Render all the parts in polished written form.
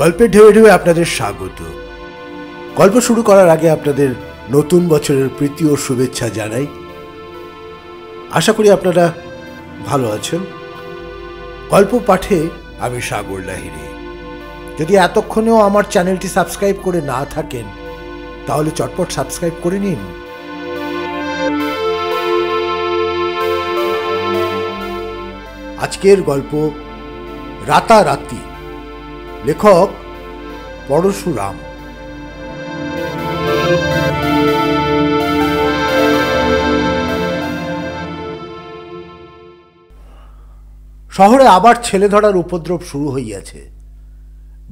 গল্পের ঢেউয়ে ঢেউয়ে আপনাদের স্বাগত। গল্প শুরু করার আগে আপনাদের নতুন বছরের প্রীতি ও শুভেচ্ছা জানাই। আশা করি আপনারা ভালো আছেন। গল্প পাঠে আমি সাগর লাহিড়ী। যদি এতক্ষণেও আমার চ্যানেলটি সাবস্ক্রাইব করে না থাকেন তাহলে চটপট সাবস্ক্রাইব করে নিন। আজকের গল্প রাতারাতি, লেখক পরশুরাম। শহরে আবার ছেলে ধরার উপদ্রব শুরু হইয়াছে।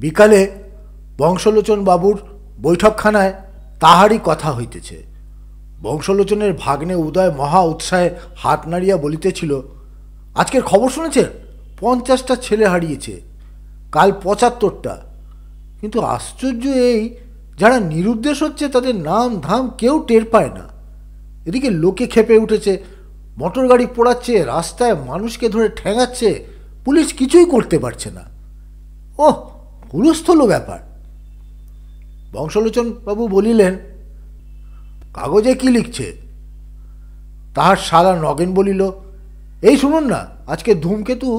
বিকালে বংশলোচন বাবুর বৈঠকখানায় তাহারই কথা হইতেছে। বংশলোচনের ভাগ্নে উদয় মহা উৎসাহে হাত নাড়িয়া বলিতেছিল, আজকের খবর শুনেছেন? 50টা ছেলে হারিয়েছে, কাল 75টা। কিন্তু আশ্চর্য এই, যারা নিরুদ্দেশ হচ্ছে তাদের নাম ধাম কেউ টের পায় না। এদিকে লোকে খেপে উঠেছে, মোটর গাড়ি পোড়াচ্ছে, রাস্তায় মানুষকে ধরে ঠ্যাঙাচ্ছে, পুলিশ কিছুই করতে পারছে না। ওহ, হুলস্থুল ব্যাপার। বংশলোচন বাবু বলিলেন, কাগজে কি লিখছে? তাহার শালা নগেন বলিল, এই শুনুন না, আজকে ধূমকেতু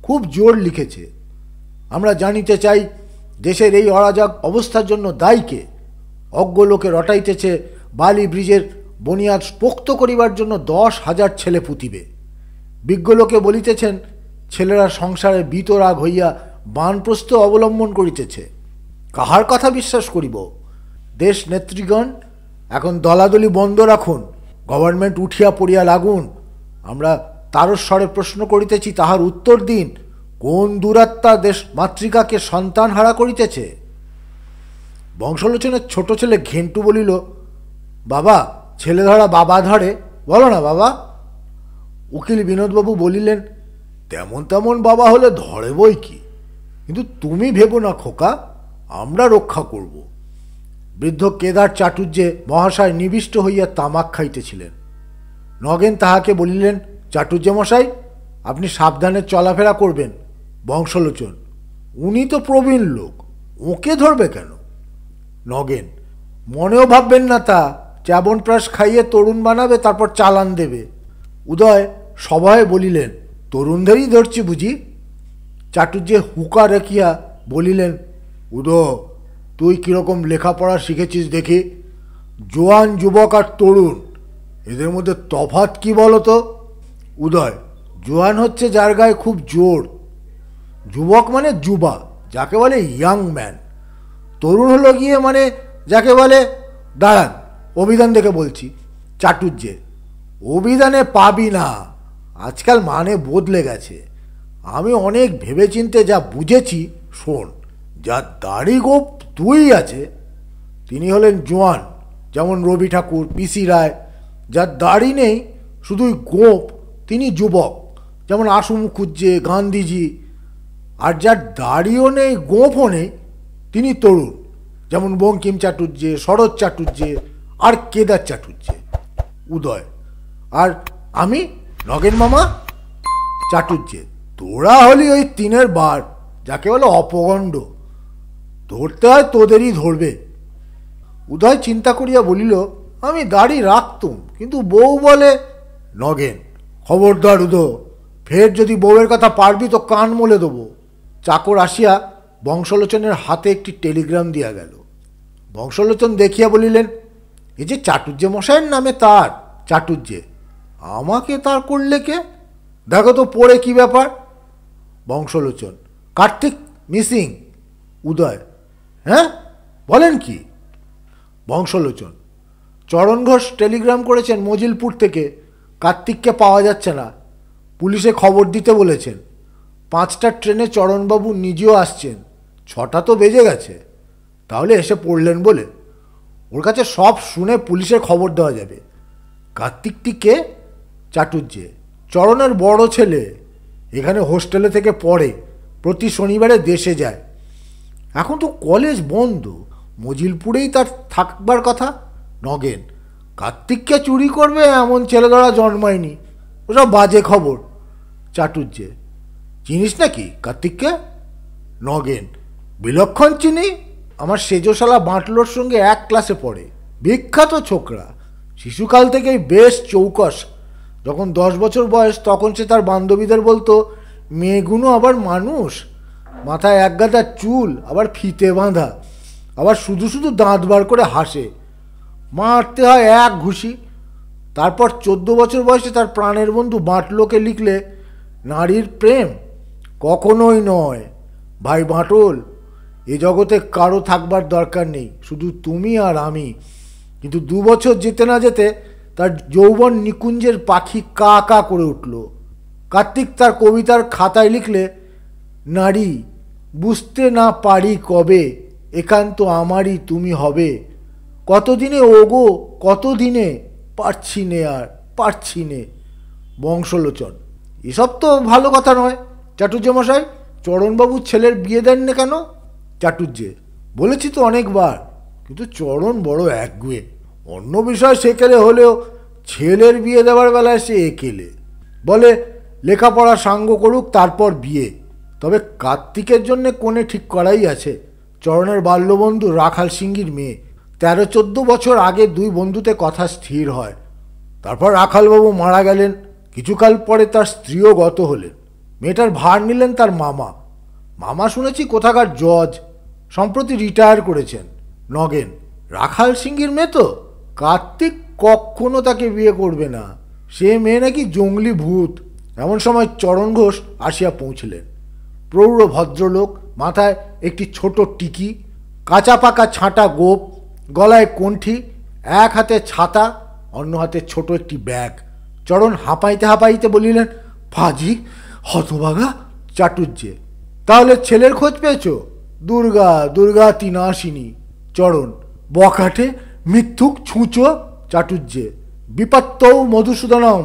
খুব জোর লিখেছে। আমরা জানিতে চাই দেশের এই অরাজক অবস্থার জন্য দায়ী কে? অজ্ঞ লোকে রটাইতেছে বালি ব্রিজের বুনিয়াদ পোক্ত করিবার জন্য 10,000 ছেলে পুঁতিবে। বিজ্ঞ লোকে বলিতেছেন ছেলেরা সংসারে বিতরাগ হইয়া বানপ্রস্থ অবলম্বন করিতেছে। কাহার কথা বিশ্বাস করিব? দেশ নেত্রীগণ এখন দলাদলি বন্ধ রাখুন, গভর্নমেন্ট উঠিয়া পড়িয়া লাগুন। আমরা তারস্বরে প্রশ্ন করিতেছি, তাহার উত্তর দিন। কোন দুরাত্মা দেশ মাতৃকাকে সন্তান হারা করিতেছে? বংশলোচনের ছোট ছেলে ঘেন্টু বলিল, বাবা, ছেলে ধরা বাবা ধরে, বলো না বাবা। উকিল বিনোদবাবু বলিলেন, তেমন তেমন বাবা হলে ধরে বই কি, কিন্তু তুমি ভেবো না খোকা, আমরা রক্ষা করব। বৃদ্ধ কেদার চাটুর্যে মহাশয় নিবিষ্ট হইয়া তামাক খাইতেছিলেন। নগেন তাহাকে বলিলেন, চাটুর্য মশাই, আপনি সাবধানে চলাফেরা করবেন। বংশলোচন, উনি তো প্রবীণ লোক, ওকে ধরবে কেন? নগেন, মনেও ভাববেন না তা, চ্যাবনপ্রাশ খাইয়ে তরুণ বানাবে, তারপর চালান দেবে। উদয় সভয়ে বলিলেন, তরুণদেরই ধরছি বুঝি? চাটুর্যে হুকা রেখিয়া বলিলেন, উদয়, তুই কিরকম লেখাপড়া শিখেছিস দেখি? জোয়ান, যুবক আর তরুণ, এদের মধ্যে তফাৎ কি বলতো? উদয়, জোয়ান হচ্ছে যার গায়ে খুব জোর, যুবক মানে যুবা, যাকে বলে ইয়াং ম্যান। তরুণ হলো গিয়ে মানে যাকে বলে, দাঁড়ান অভিধান দেখে বলছি। চাটুর্যে, অভিধানে পাবি না, আজকাল মানে বদলে গেছে। আমি অনেক ভেবেচিন্তে যা বুঝেছি শোন। যার দাড়ি গোপ দুই আছে তিনি হলেন জোয়ান, যেমন রবি ঠাকুর, পিসি রায়। যার দাড়ি নেই, শুধুই গোপ, তিনি যুবক, যেমন আশু মুখুজ্জে, গান্ধীজি। আর যার দাড়িও নেই, গোঁফও নেই, তিনি তরুণ, যেমন বঙ্কিম চাটুর্যে, শরৎ চাটুর্যে আর কেদার চাটুর্যে। উদয়, আর আমি নগেন মামা। চাটুর্যে, তোরা হলি ওই 3-এর বার, যাকে বলে অপগণ্ড। ধরতে হয় তোদেরই ধরবে। উদয় চিন্তা করিয়া বলিল, আমি দাড়ি রাখতুম, কিন্তু বউ বলে। নগেন, খবরদার উদয়, ফের যদি বউয়ের কথা পারবি তো কান মলে দেবো। চাকর আসিয়া বংশলোচনের হাতে একটি টেলিগ্রাম দিয়া গেল। বংশলোচন দেখিয়া বলিলেন, এই যে চাটুর্যে মশাইয়ের নামে তার। চাটুর্যে, আমাকে তার করলে কে? দেখো তো পড়ে কি ব্যাপার। বংশলোচন, কার্তিক মিসিং। উদয়, হ্যাঁ, বলেন কি? বংশলোচন, চরণ ঘোষ টেলিগ্রাম করেছেন মজিলপুর থেকে, কার্তিককে পাওয়া যাচ্ছে না, পুলিশে খবর দিতে বলেছেন। 5টা ট্রেনে চরণবাবু নিজেও আসছেন, 6টা তো বেজে গেছে, তাহলে এসে পড়লেন বলে। ওর কাছে সব শুনে পুলিশে খবর দেওয়া যাবে। কার্তিকটি কে? চাটুর্যে, চরণের বড় ছেলে, এখানে হোস্টেলে থেকে পড়ে, প্রতি শনিবারে দেশে যায়। এখন তো কলেজ বন্ধ, মজিলপুরেই তার থাকবার কথা। নগেন, কার্তিককে চুরি করবে এমন ছেলেধরা জন্মায়নি, ওসব বাজে খবর। চাটুর্যে, চিনিস নাকি কার্তিককে? নগেন, বিলক্ষণ চিনি, আমার সেজশালা বাঁটলোর সঙ্গে এক ক্লাসে পড়ে, বিখ্যাত ছোকরা, শিশুকাল থেকেই বেশ চৌকস। যখন 10 বছর বয়স তখন সে তার বান্ধবীদের বলতো, মেয়েগুলো আবার মানুষ, মাথায় এক গাদা চুল, আবার ফিতে বাঁধা, আবার শুধু শুধু দাঁত বার করে হাসে। মারতে হয় এক ঘুষি। তারপর 14 বছর বয়সে তার প্রাণের বন্ধু বাঁটলোকে লিখলে, নারীর প্রেম কখনোই নয় ভাই বাঁটল, এ জগতে কারো থাকবার দরকার নেই, শুধু তুমি আর আমি। কিন্তু 2 বছর যেতে না যেতে তার যৌবন নিকুঞ্জের পাখি কা কা করে উঠল। কার্তিক তার কবিতার খাতায় লিখলে, নারী বুঝতে না পারি কবে, একান্ত আমারই তুমি হবে, কতদিনে ওগো কতদিনে, পারছি নে আর পারছি নে। বংশলোচন। এসব তো ভালো কথা নয় চাটুর্যে মশাই, চরণবাবুর ছেলের বিয়ে দেন না কেন? চাটুর্যে। বলেছি তো অনেকবার, কিন্তু চরণ বড় একগুয়ে। অন্য বিষয় সেকেলে হলেও ছেলের বিয়ে দেওয়ার বেলায় সে একেলে। বলে লেখাপড়া সাঙ্গ করুক তারপর বিয়ে। তবে কার্তিকের জন্যে কোণে ঠিক করাই আছে। চরণের বাল্যবন্ধু রাখাল সিংহির মেয়ে। 13-14 বছর আগে 2 বন্ধুতে কথা স্থির হয়। তারপর রাখালবাবু মারা গেলেন। কিছুকাল পরে তার স্ত্রীও গত হলেন। মেয়েটার ভার নিলেন তার মামা। মামা শুনেছি কোথাকার জজ, সম্প্রতি রিটায়ার করেছেন। নগেন। রাখাল সিংহির মেয়ে তো। কার্তিক কখনো তাকে বিয়ে করবে না, সে মেয়ে নাকি জঙ্গলি ভূত। এমন সময় চরণ ঘোষ আসিয়া পৌঁছলেন। প্রৌঢ় ভদ্রলোক, মাথায় একটি ছোট টিকি, কাঁচা পাকা ছাঁটা গোপ, গলায় কণ্ঠি, এক হাতে ছাতা, অন্য হাতে ছোট একটি ব্যাগ। চরণ হাঁপাইতে হাঁপাইতে বলিলেন, পাজি হতভাগা। চাটুর্যে। তাহলে ছেলের খোঁজ পেয়েছ? দুর্গা দুর্গা তিনাসিনী। চরণ। বখাটে মিথ্যুক ছুঁচো। চাটুর্যে। বিপত্তৌ মধুসূদনম।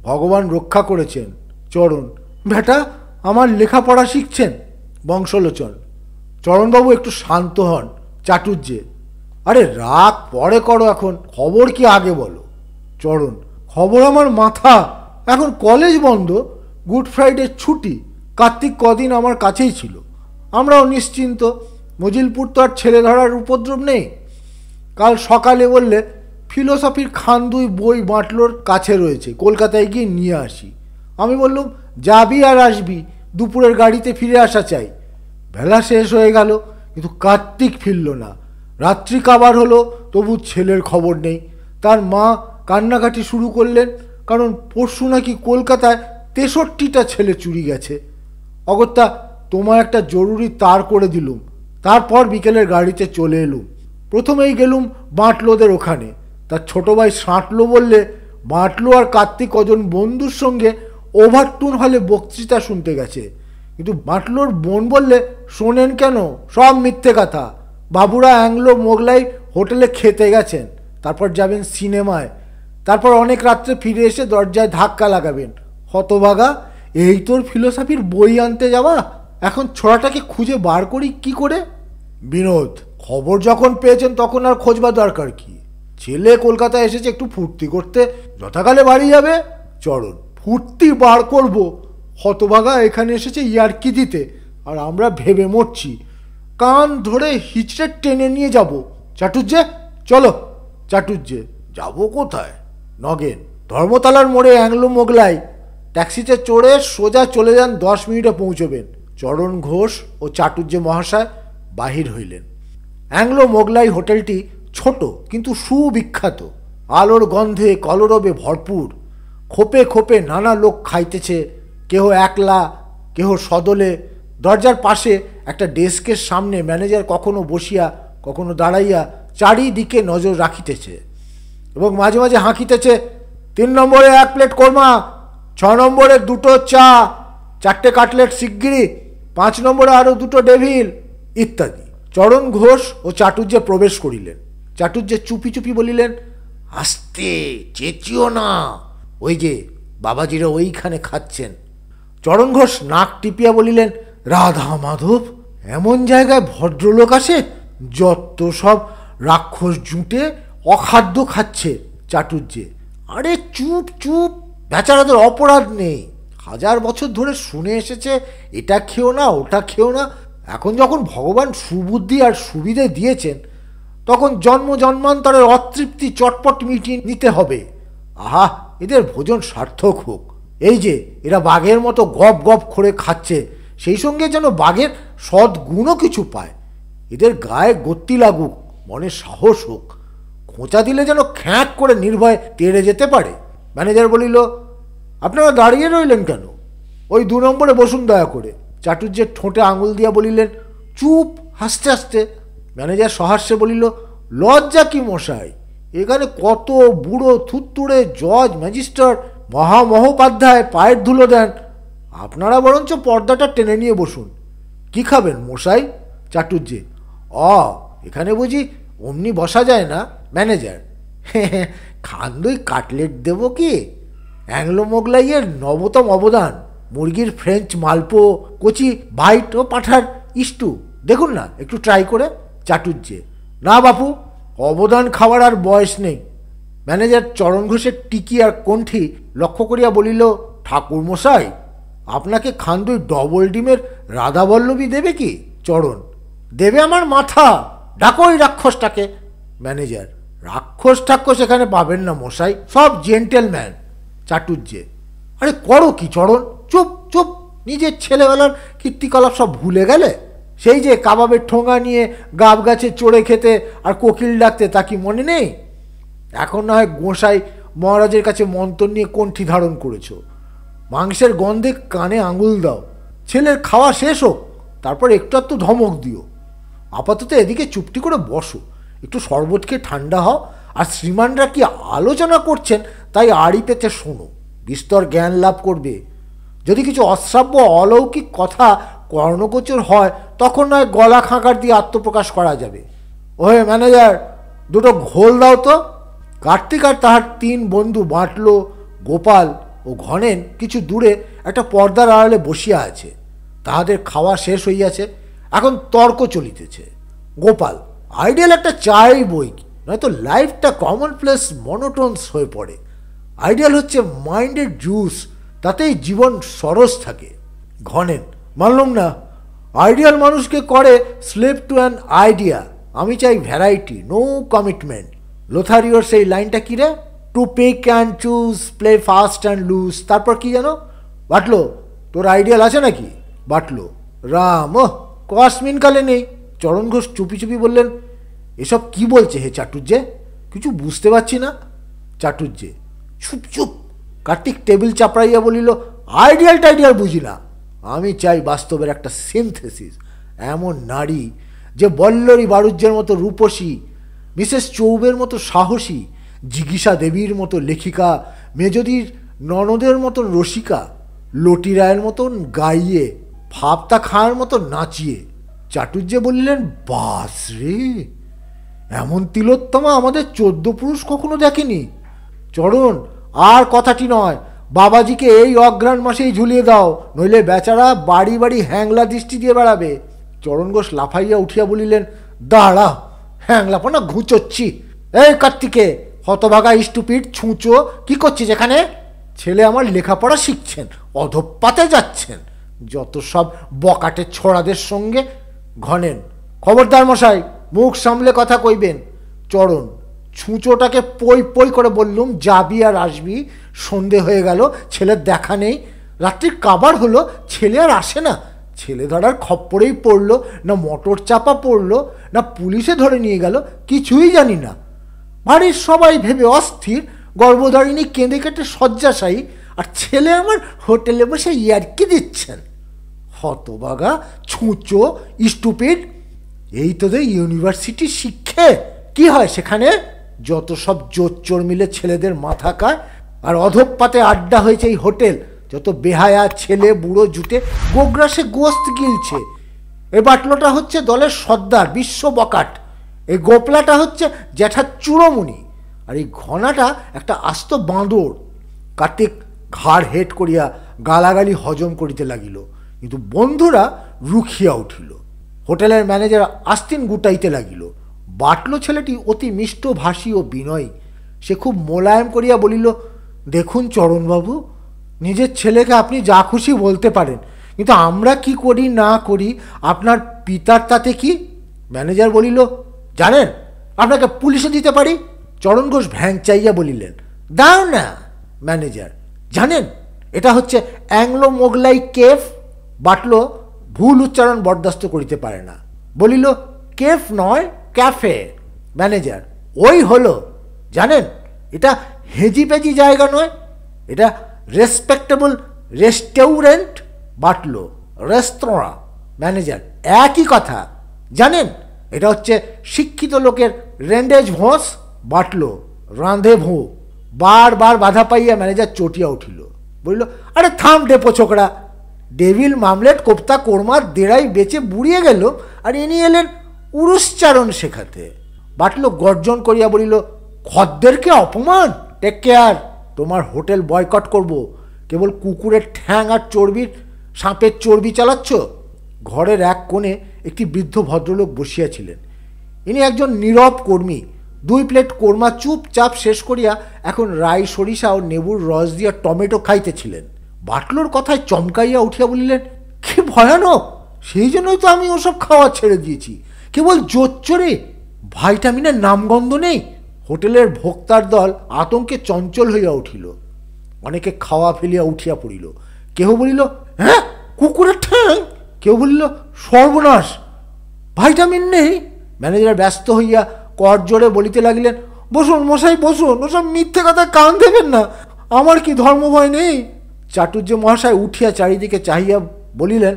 ভগবান রক্ষা করেছেন। চরণ। বেটা আমার লেখাপড়া শিখছেন। বংশলোচন। চরণবাবু একটু শান্ত হন। চাটুর্যে। আরে রাগ পরে করো, এখন খবর কি আগে বলো। চরণ। খবর আমার মাথা, এখন কলেজ বন্ধ, গুড ফ্রাইডে ছুটি। কার্তিক কদিন আমার কাছেই ছিল, আমরাও নিশ্চিন্ত। মজিলপুর তো আর ছেলে ধরার উপদ্রব নেই। কাল সকালে বললে ফিলোসফির খান 2 বই বাঁটলোর কাছে রয়েছে, কলকাতায় গিয়ে নিয়ে আসি। আমি বললুম, যাবি আর আসবি, দুপুরের গাড়িতে ফিরে আসা চাই। বেলা শেষ হয়ে গেল, কিন্তু কার্তিক ফিরল না। রাত্রি কাবার হলো, তবু ছেলের খবর নেই। তার মা কান্নাকাটি শুরু করলেন, কারণ পরশু নাকি কলকাতায় 63টা ছেলে চুরি গেছে। অগত্যা তোমায় একটা জরুরি তার করে দিলুম। তারপর বিকেলের গাড়িতে চলে এলুম। প্রথমেই গেলুম বাঁটলোদের ওখানে। তার ছোট ভাই সাঁটলো বললে বাঁটলো আর কার্তিক কজন বন্ধুর সঙ্গে ওভারটুন হলে বক্তৃতা শুনতে গেছে। কিন্তু বাঁটলোর বোন বললে, শোনেন কেন, সব মিথ্যে কথা। বাবুরা অ্যাংলো মোগলাই হোটেলে খেতে গেছেন, তারপর যাবেন সিনেমায়, তারপর অনেক রাত্রে ফিরে এসে দরজায় ধাক্কা লাগাবেন। হতভাগা, এই তোর ফিলোসফির বই আনতে যাওয়া? এখন ছোড়াটাকে খুঁজে বার করি কি করে? বিনোদ। খবর যখন পেয়েছেন তখন আর খোঁজবার দরকার কি? ছেলে কলকাতায় এসেছে একটু ফুর্তি করতে, যথাকালে বাড়ি যাবে। চরণ। ফুর্তি বার করব? হতভাগা এখানে এসেছে ইয়ার্কি দিতে, আর আমরা ভেবে মরছি। কান ধরে হিচড়ে টেনে নিয়ে যাব। চাটুর্যে চলো। চাটুর্যে। যাব কোথায়? নগেন। ধর্মতলার মোড়ে অ্যাংলো মোগলাই, ট্যাক্সিতে চড়ে সোজা চলে যান, 10 মিনিটে পৌঁছবেন। চরণ ঘোষ ও চাটুর্যে মহাশয় বাহির হইলেন। অ্যাংলো মোগলাই হোটেলটি ছোট কিন্তু সুবিখ্যাত। আলোর গন্ধে কলরবে ভরপুর। খোপে খোপে নানা লোক খাইতেছে, কেহ একলা, কেহ সদলে। দরজার পাশে একটা ডেস্কের সামনে ম্যানেজার কখনো বসিয়া কখনো দাঁড়াইয়া চারিদিকে নজর রাখিতেছে এবং মাঝে মাঝে হাঁকিতেছে, 3 নম্বরে 1 প্লেট কোরমা, 6 নম্বরে 2টো চা, 4টে কাটলেট শিগগিরি, 5 নম্বরে আরও 2টো ডেভিল ইত্যাদি। চরণ ঘোষ ও চাটুর্যে প্রবেশ করিলেন। চাটুর্যে চুপি চুপি বলিলেন, আস্তে, চেঁচিও না, ওই যে বাবাজিরা ওইখানে খাচ্ছেন। চরণ ঘোষ নাক টিপিয়া বলিলেন, রাধা মাধব, এমন জায়গায় ভদ্রলোক আসে? যত সব রাক্ষস জুটে অখাদ্য খাচ্ছে। চাটুর্যে। আরে চুপ চুপ, বেচারাদের অপরাধ নেই। 1000 বছর ধরে শুনে এসেছে এটা খেও না ওটা খেও না, এখন যখন ভগবান সুবুদ্ধি আর সুবিধে দিয়েছেন, তখন জন্ম জন্মান্তরের অতৃপ্তি চটপট মিটিয়ে নিতে হবে। আহা, এদের ভোজন সার্থক হোক। এই যে এরা বাঘের মতো গপ গপ করে খাচ্ছে, সেই সঙ্গে যেন বাঘের সদ্গুণও কিছু পায়। এদের গায়ে গতি লাগুক, মনে সাহস হোক, খোঁচা দিলে যেন খ্যাঁক করে নির্ভয়ে তেড়ে যেতে পারে। ম্যানেজার বলিল, আপনারা দাঁড়িয়ে রইলেন কেন? ওই 2 নম্বরে বসুন দয়া করে। চাটুর্যের ঠোঁটে আঙুল দিয়া বলিলেন, চুপ, হাসতে হাসতে। ম্যানেজার সহাস্যে বলিল, লজ্জা কি মশাই, এখানে কত বুড়ো থুত্তুড়ে জজ, ম্যাজিস্ট্রেট, মহামহোপাধ্যায় পায়ের ধুলো দেন। আপনারা বরঞ্চ পর্দাটা টেনে নিয়ে বসুন। কি খাবেন মশাই? চাটুর্যে, এখানে বুঝি অমনি বসা যায় না? ম্যানেজার, খান 2 কাটলেট দেবো কি? অ্যাংলো মোগলাইয়ের নবতম অবদান, মুরগির ফ্রেঞ্চ মালপো, কচি বাইট ও পাঁঠার ইস্টু, দেখুন না একটু ট্রাই করে। চাটুর্যে, না বাপু, অবদান খাওয়ার আর বয়স নেই। ম্যানেজার চরণ ঘোষের টিকি আর কণ্ঠি লক্ষ্য করিয়া বলিল, ঠাকুর মশাই, আপনাকে খান 2 ডবল ডিমের রাধাবল্লভী দেবে কি? চরণ, দেবে আমার মাথা, ডাকো ওই রাক্ষসটাকে। ম্যানেজার, রাক্ষস ঠাক্ষস এখানে পাবেন না মশাই, সব জেন্টেলম্যান। চাটুর্যে, আরে করো কি চরণ? চুপ চুপ, নিজের ছেলেবেলার কীর্তিকলাপ সব ভুলে গেলে? সেই যে কাবাবের ঠোঙা নিয়ে গাব গাছে চড়ে খেতে আর কোকিল ডাকতে, তা কি মনে নেই? এখন না হয় গোঁসাই মহারাজের কাছে মন্তর নিয়ে কণ্ঠি ধারণ করেছ। মাংসের গন্ধে কানে আঙুল দাও, ছেলের খাওয়া শেষ হোক, তারপর একটু একটু ধমক দিও। আপাতত এদিকে চুপটি করে বসো, একটু শরবত খেয়ে ঠান্ডা হও, আর শ্রীমানরা কি আলোচনা করছেন তাই আড়ি পেতে শোনো, বিস্তর জ্ঞান লাভ করবে। যদি কিছু অশ্রাব্য অলৌকিক কথা কর্ণগোচর হয়, তখন নয় গলা খাঁকার দিয়ে আত্মপ্রকাশ করা যাবে। ওহে ম্যানেজার, 2টো ঘোল দাও তো। কার্তিক আর তাহার 3 বন্ধু বাঁটলো, গোপাল ও ঘনেন কিছু দূরে একটা পর্দার আড়ালে বসিয়া আছে। তাহাদের খাওয়া শেষ হইয়াছে, এখন তর্ক চলিতেছে। গোপাল, আইডিয়াল একটা চাই বই, নয়তো লাইফটা কমন প্লেস মনোটোনস হয়ে পড়ে। আইডিয়াল হচ্ছে মাইন্ডের জুস, তাতেই জীবন সরস থাকে। ঘনেন, মানলাম না, আইডিয়াল মানুষকে করে স্লেভ টু অ্যান আইডিয়া। আমি চাই ভ্যারাইটি, নো কমিটমেন্ট। লোথারিওর সেই লাইনটা কী রে? To pick and choose, play fast and loose. তারপর কি জানো? বাটলো, তোর আইডিয়াল আছে নাকি? বাটলো, রাম, কসমিনকালে নেই। চরণ ঘোষ চুপি চুপি বললেন, এসব কি বলছে হে চাটুর্যে? কিছু বুঝতে পারছি না। চাটুর্যে, চুপ চুপ। কার্তিক টেবিল চাপড়াইয়া বলিল, আইডিয়াল টাইডিয়াল বুঝি না, আমি চাই বাস্তবের একটা সিনথেসিস। এমন নারী যে বল্লরী বাণিজ্যের মতো রূপসী, মিসেস চৌবের মতো সাহসী, জিগীষা দেবীর মতো লেখিকা, মেজদির ননদের মতন রসিকা, লটি রায়ের মতন গাইয়ে, ফাপ্তা খাঁর মতো নাচিয়ে। চাটুর্যে বললেন, বাস রে, এমন তিলোত্তমা আমাদের 14 পুরুষ কখনো দেখেনি। চরণ, আর কথাটি নয়, বাবাজিকে এই অঘ্রাণ মাসেই ঝুলিয়ে দাও, নইলে বেচারা বাড়ি বাড়ি হ্যাংলা দৃষ্টি দিয়ে বেড়াবে। চরণ ঘোষ লাফাইয়া উঠিয়া বলিলেন, দাঁড়া, হ্যাংলাপনা ঘুচোচ্ছি। এই কার্তিকে, হতভাগা স্টুপিড ছুঁচো, কি করছিস এখানে? ছেলে আমার লেখাপড়া শিখছেন, অধঃপাতে যাচ্ছেন, যত সব বকাটে ছোড়াদের সঙ্গে। ঘনেন, খবরদার মশাই, মুখ সামলে কথা কইবেন। চরণ, ছুঁচোটাকে পই পই করে বললুম, যাবি আর আসবি, সন্ধে হয়ে গেল, ছেলের দেখা নেই। রাত্রির কাবার হলো, ছেলে আর আসে না। ছেলে ধরার খপ্পরেই পড়লো না, মোটর চাপা পড়লো না, পুলিশে ধরে নিয়ে গেল, কিছুই জানি না। বাড়ির সবাই ভেবে অস্থির, গর্ভধারিণী কেঁদে কেটে শয্যাশায়ী, আর ছেলে আমার হোটেলে বসে ইয়ার্কি দিচ্ছেন। হতবাগা, ছুঁচো, স্টুপিড, এই তোদের ইউনিভার্সিটি শিক্ষে কি হয় সেখানে? যত সব জোচ্চোর মিলে ছেলেদের মাথা খায়, আর অধঃপাতে আড্ডা হয়েছে এই হোটেল। যত বেহায়া ছেলে বুড়ো জুটে গোগ্রাসে গোস্ত গিলছে। এই বাটলোটা হচ্ছে দলের সর্দার, বিশ্ব বকাট। এই গোপলাটা হচ্ছে জ্যাঠার চূড়মণি, আর এই ঘনাটা একটা আস্ত বাঁদর। কার্তিক ঘাড় হেট করিয়া গালাগালি হজম করিতে লাগিল, কিন্তু বন্ধুরা রুখিয়া উঠিল। হোটেলের ম্যানেজার আস্তিন গুটাইতে লাগিল। বাটলো ছেলেটি অতি মিষ্টভাষী ও বিনয়ী। সে খুব মোলায়েম করিয়া বলিল, দেখুন চরণবাবু, নিজের ছেলেকে আপনি যা খুশি বলতে পারেন, কিন্তু আমরা কি করি না করি আপনার পিতার তাতে কি? ম্যানেজার বলিল, জানেন আপনাকে পুলিশে দিতে পারি। চরণ ঘোষ ভ্যাং চাইয়া বলিলেন, দাও না। ম্যানেজার, জানেন এটা হচ্ছে অ্যাংলো মোগলাই কেফ। বাটলো ভুল উচ্চারণ বরদাস্ত করিতে পারে না, বলিল, কেফ নয়, ক্যাফে। ম্যানেজার, ওই হলো। জানেন এটা হেজিপেজি জায়গা নয়, এটা রেসপেক্টেবল রেস্টুরেন্ট। বাটলো, রেস্তোরাঁ। ম্যানেজার, একই কথা। জানেন এটা হচ্ছে শিক্ষিত লোকের রেন্ডেজ ভোঁস। বাটলো, রাঁধে ভোঁ। বারবার বাধা পাইয়া ম্যানেজার চটিয়া উঠিল, বলিল, আরে থাম ডেপো ছোকরা, ডেভিল মামলেট কোপ্তা কোরমার দেড়াই বেচে বুড়িয়ে গেল, আর ইনি এলেন উরুশ্চারণ শেখাতে। বাটলো গর্জন করিয়া বলিল, খদ্দেরকে অপমান। টেক কেয়ার, তোমার হোটেল বয়কট করব। কেবল কুকুরের ঠ্যাং আর চর্বির সাপের চর্বি চালাচ্ছ। ঘরের এক কোণে একটি বৃদ্ধ ভদ্রলোক বসিয়াছিলেন। ইনি একজন নীরব কর্মী। 2 প্লেট কোরমা চুপচাপ শেষ করিয়া এখন রাই সরিষা ও নেবুর রস দিয়া টমেটো খাইতেছিলেন। বাটলোর কথায় চমকাইয়া উঠিয়া বলিলেন, কি ভয়ানক! সেই জন্যই তো আমি ওসব খাওয়া ছেড়ে দিয়েছি। কেবল জোচ্চরে, ভাইটামিনের নামগন্ধ নেই। হোটেলের ভোক্তার দল আতঙ্কে চঞ্চল হইয়া উঠিল। অনেকে খাওয়া ফেলিয়া উঠিয়া পড়িল। কেহ বলিল, হ্যাঁ কুকুরের ঠ্যাং। কেউ বলিল, সর্বনাশ, ভাইটামিন নেই। ম্যানেজার ব্যস্ত হইয়া কর জোরে বলিতে লাগিলেন, বসুন মশাই বসুন, ওসব মিথ্যে কথা কান দেবেন না, আমার কি ধর্মভয় নেই। চাটুর্য মহাশয় উঠিয়া চারিদিকে চাহিয়া বলিলেন,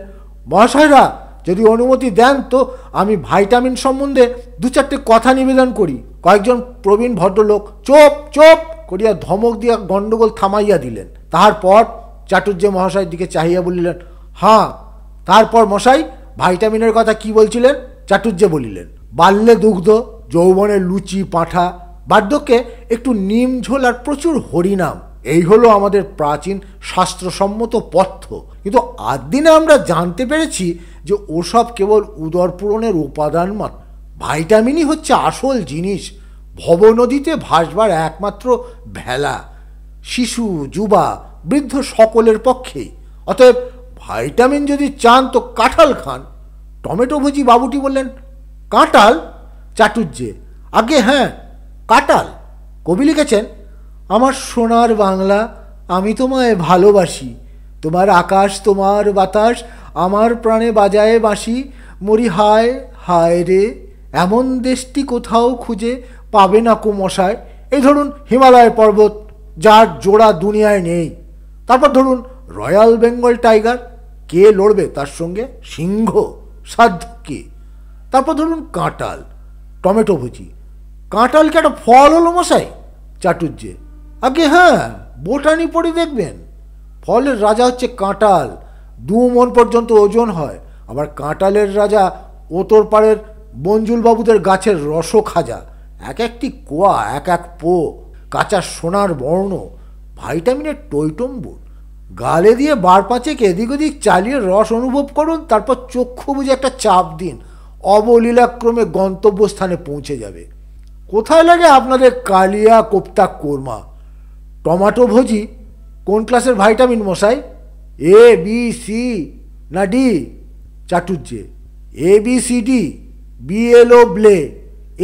মহাশয়রা যদি অনুমতি দেন তো আমি ভাইটামিন সম্বন্ধে 2-4টে কথা নিবেদন করি। কয়েকজন প্রবীণ ভদ্রলোক চোপ চোপ করিয়া ধমক দিয়া গণ্ডগোল থামাইয়া দিলেন। তাহার পর চাটুর্য মহাশয়ের দিকে চাহিয়া বলিলেন, হ্যাঁ তারপর মশাই ভাইটামিনের কথা কি বলছিলেন? চাটুর্য বলিলেন, বাল্যে দুগ্ধ, যৌবনের লুচি পাঁঠা, বার্ধক্যে একটু নিম ঝোল আর প্রচুর হরিনাম, এই হলো আমাদের প্রাচীন শাস্ত্রসম্মত পথ্য। কিন্তু আজ দিনে আমরা জানতে পেরেছি যে ওসব কেবল উদর পূরণের উপাদান মাত্র। ভাইটামিনই হচ্ছে আসল জিনিস, ভবনদীতে ভাসবার একমাত্র ভেলা, শিশু যুবা বৃদ্ধ সকলের পক্ষেই। অতএব ভাইটামিন যদি চান তো কাঁঠাল খান। টমেটো ভুজি বাবুটি বললেন, কাঁঠাল? চাটুর্যে, আগে হ্যাঁ কাঁঠাল। কবি লিখেছেন, আমার সোনার বাংলা আমি তোমায় ভালোবাসি, তোমার আকাশ তোমার বাতাস আমার প্রাণে বাজায় বাঁশি, মরি হায় হায় রে, এমন দেশটি কোথাও খুঁজে পাবে না কুমশায়। এই ধরুন হিমালয় পর্বত, যার জোড়া দুনিয়ায় নেই। তারপর ধরুন রয়্যাল বেঙ্গল টাইগার, কে লড়বে তার সঙ্গে? সিংহ, সাধ্য কে? তারপর ধরুন কাঁঠাল। টমেটো ভুজি, কাঁঠাল কি একটা ফল হলো মশাই? চাটুর্যে, আগে হ্যাঁ বোটানি পড়ে দেখবেন, ফলের রাজা হচ্ছে কাঁঠাল, 2 মণ পর্যন্ত ওজন হয়। আবার কাঁঠালের রাজা ওতর পাড়ের বঞ্জুলবাবুদের গাছের রসও খাজা, এক একটি কোয়া এক এক পো, কাঁচা সোনার বর্ণ, ভাইটামিনের টইটম্বুর। গালে দিয়ে 5 এদিক ওদিক চালিয়ে রস অনুভব করুন, তারপর চক্ষু বুঝে একটা চাপ দিন, অবলীলাক্রমে গন্তব্যস্থানে পৌঁছে যাবে। কোথায় লাগে আপনাদের কালিয়া কোপ্তা কোরমা? টমাটো ভোজি কোন ক্লাসের ভাইটামিন মশাই? এ বি সি না D? Chatterjee, A B C D, বিএলও ব্লে,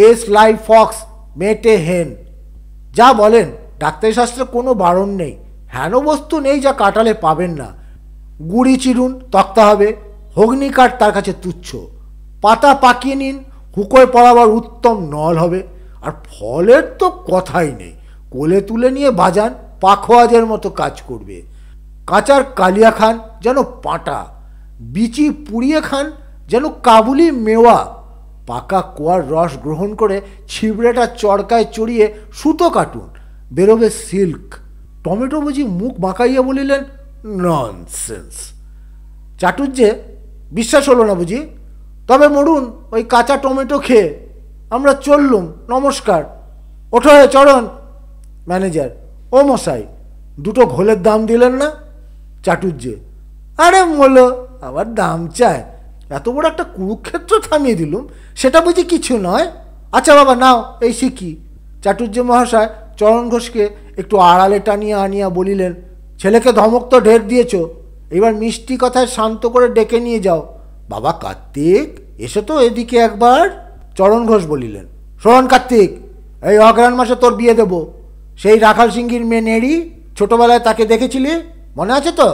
এস লাই ফক্স, মেটে হেন। যা বলেন, ডাক্তারি শাস্ত্রে কোনো বারণ নেই, হেন বস্তু নেই যা কাঁঠালে পাবেন না। গুড়ি চিরুন, তক্তা হবে, অগ্নিকাঠ তার কাছে তুচ্ছ। পাতা পাকিয়ে নিন, হুকোয় পড়াবার উত্তম নল হবে। আর ফলের তো কথাই নেই, কোলে তুলে নিয়ে বাজান, পাখোয়াজের মতো কাজ করবে। কাঁচার কালিয়া খান যেন পাঁটা, বিচি পুড়িয়ে খান যেন কাবুলি মেওয়া, পাকা কোয়ার রস গ্রহণ করে ছিবড়েটা চড়কায় চড়িয়ে সুতো কাটুন, বেরোবে সিল্ক। টমেটো বুঝি মুখ বাঁকাইয়া বলিলেন, ননসেন্স। চাটুর্যে, বিশ্বাস হলো না বুঝি? তবে মরুন ওই কাঁচা টমেটো খেয়ে, আমরা চললুম, নমস্কার। ওঠো হে চরণ। ম্যানেজার, ও মশাই, 2টো ঘোলের দাম দিলেন না? চাটুর্যে, আরে মোলো আবার দাম চায়, এত বড় একটা কুরুক্ষেত্র থামিয়ে দিলুম, সেটা বুঝি কিছু নয়। আচ্ছা বাবা নাও এই শিখি। চাটুর্য মহাশয় চরণ ঘোষকে একটু আড়ালে টানিয়া আনিয়া বলিলেন, ছেলেকে ধমক তো ঢের দিয়েছ, এবার মিষ্টি কথায় শান্ত করে ডেকে নিয়ে যাও। বাবা কার্তিক, এসো তো এদিকে একবার। চরণ ঘোষ বলিলেন, শোন কার্তিক, এই অগ্রহায়ণ মাসে তোর বিয়ে দেব। সেই রাখাল সিংহীর মেয়ে নেড়ি, ছোটবেলায় তাকে দেখেছিলি, মনে আছে তো?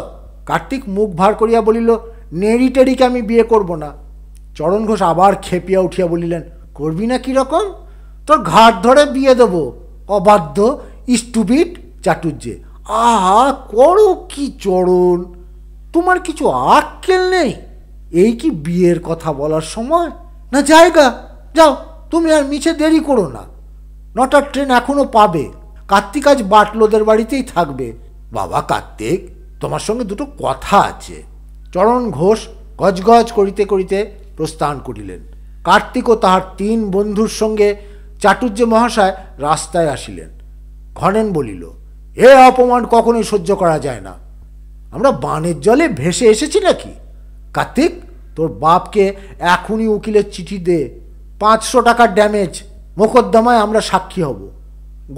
কার্তিক মুখ ভার করিয়া বলিল, নেড়ি টেড়িকে আমি বিয়ে করব না। চরণ ঘোষ আবার খেপিয়া উঠিয়া বলিলেন, করবি না কীরকম? তোর ঘাট ধরে বিয়ে দেব, অবাধ্য স্টুপিড চাটুর্যে। আহা, করো কি চরণ, তোমার কিছু আক্কেল নেই? এই কি বিয়ের কথা বলার সময় না জায়গা? যাও, তুমি আর মিছে দেরি করো না, 9টার ট্রেন এখনো পাবে। কার্তিক আজ বাটলোদের বাড়িতেই থাকবে। বাবা কার্তিক, তোমার সঙ্গে দুটো কথা আছে। চরণ ঘোষ গজগজ করিতে করিতে প্রস্থান করিলেন। কার্তিক ও তাহার 3 বন্ধুর সঙ্গে চাটুর্য মহাশয় রাস্তায় আসিলেন। ঘনেন বলিল, এ অপমান কখনোই সহ্য করা যায় না। আমরা বানের জলে ভেসে এসেছি নাকি? কার্তিক, তোর বাপকে এখনই উকিলের চিঠি দে, 500 টাকার ড্যামেজ, মোকদ্দমায় আমরা সাক্ষী হব।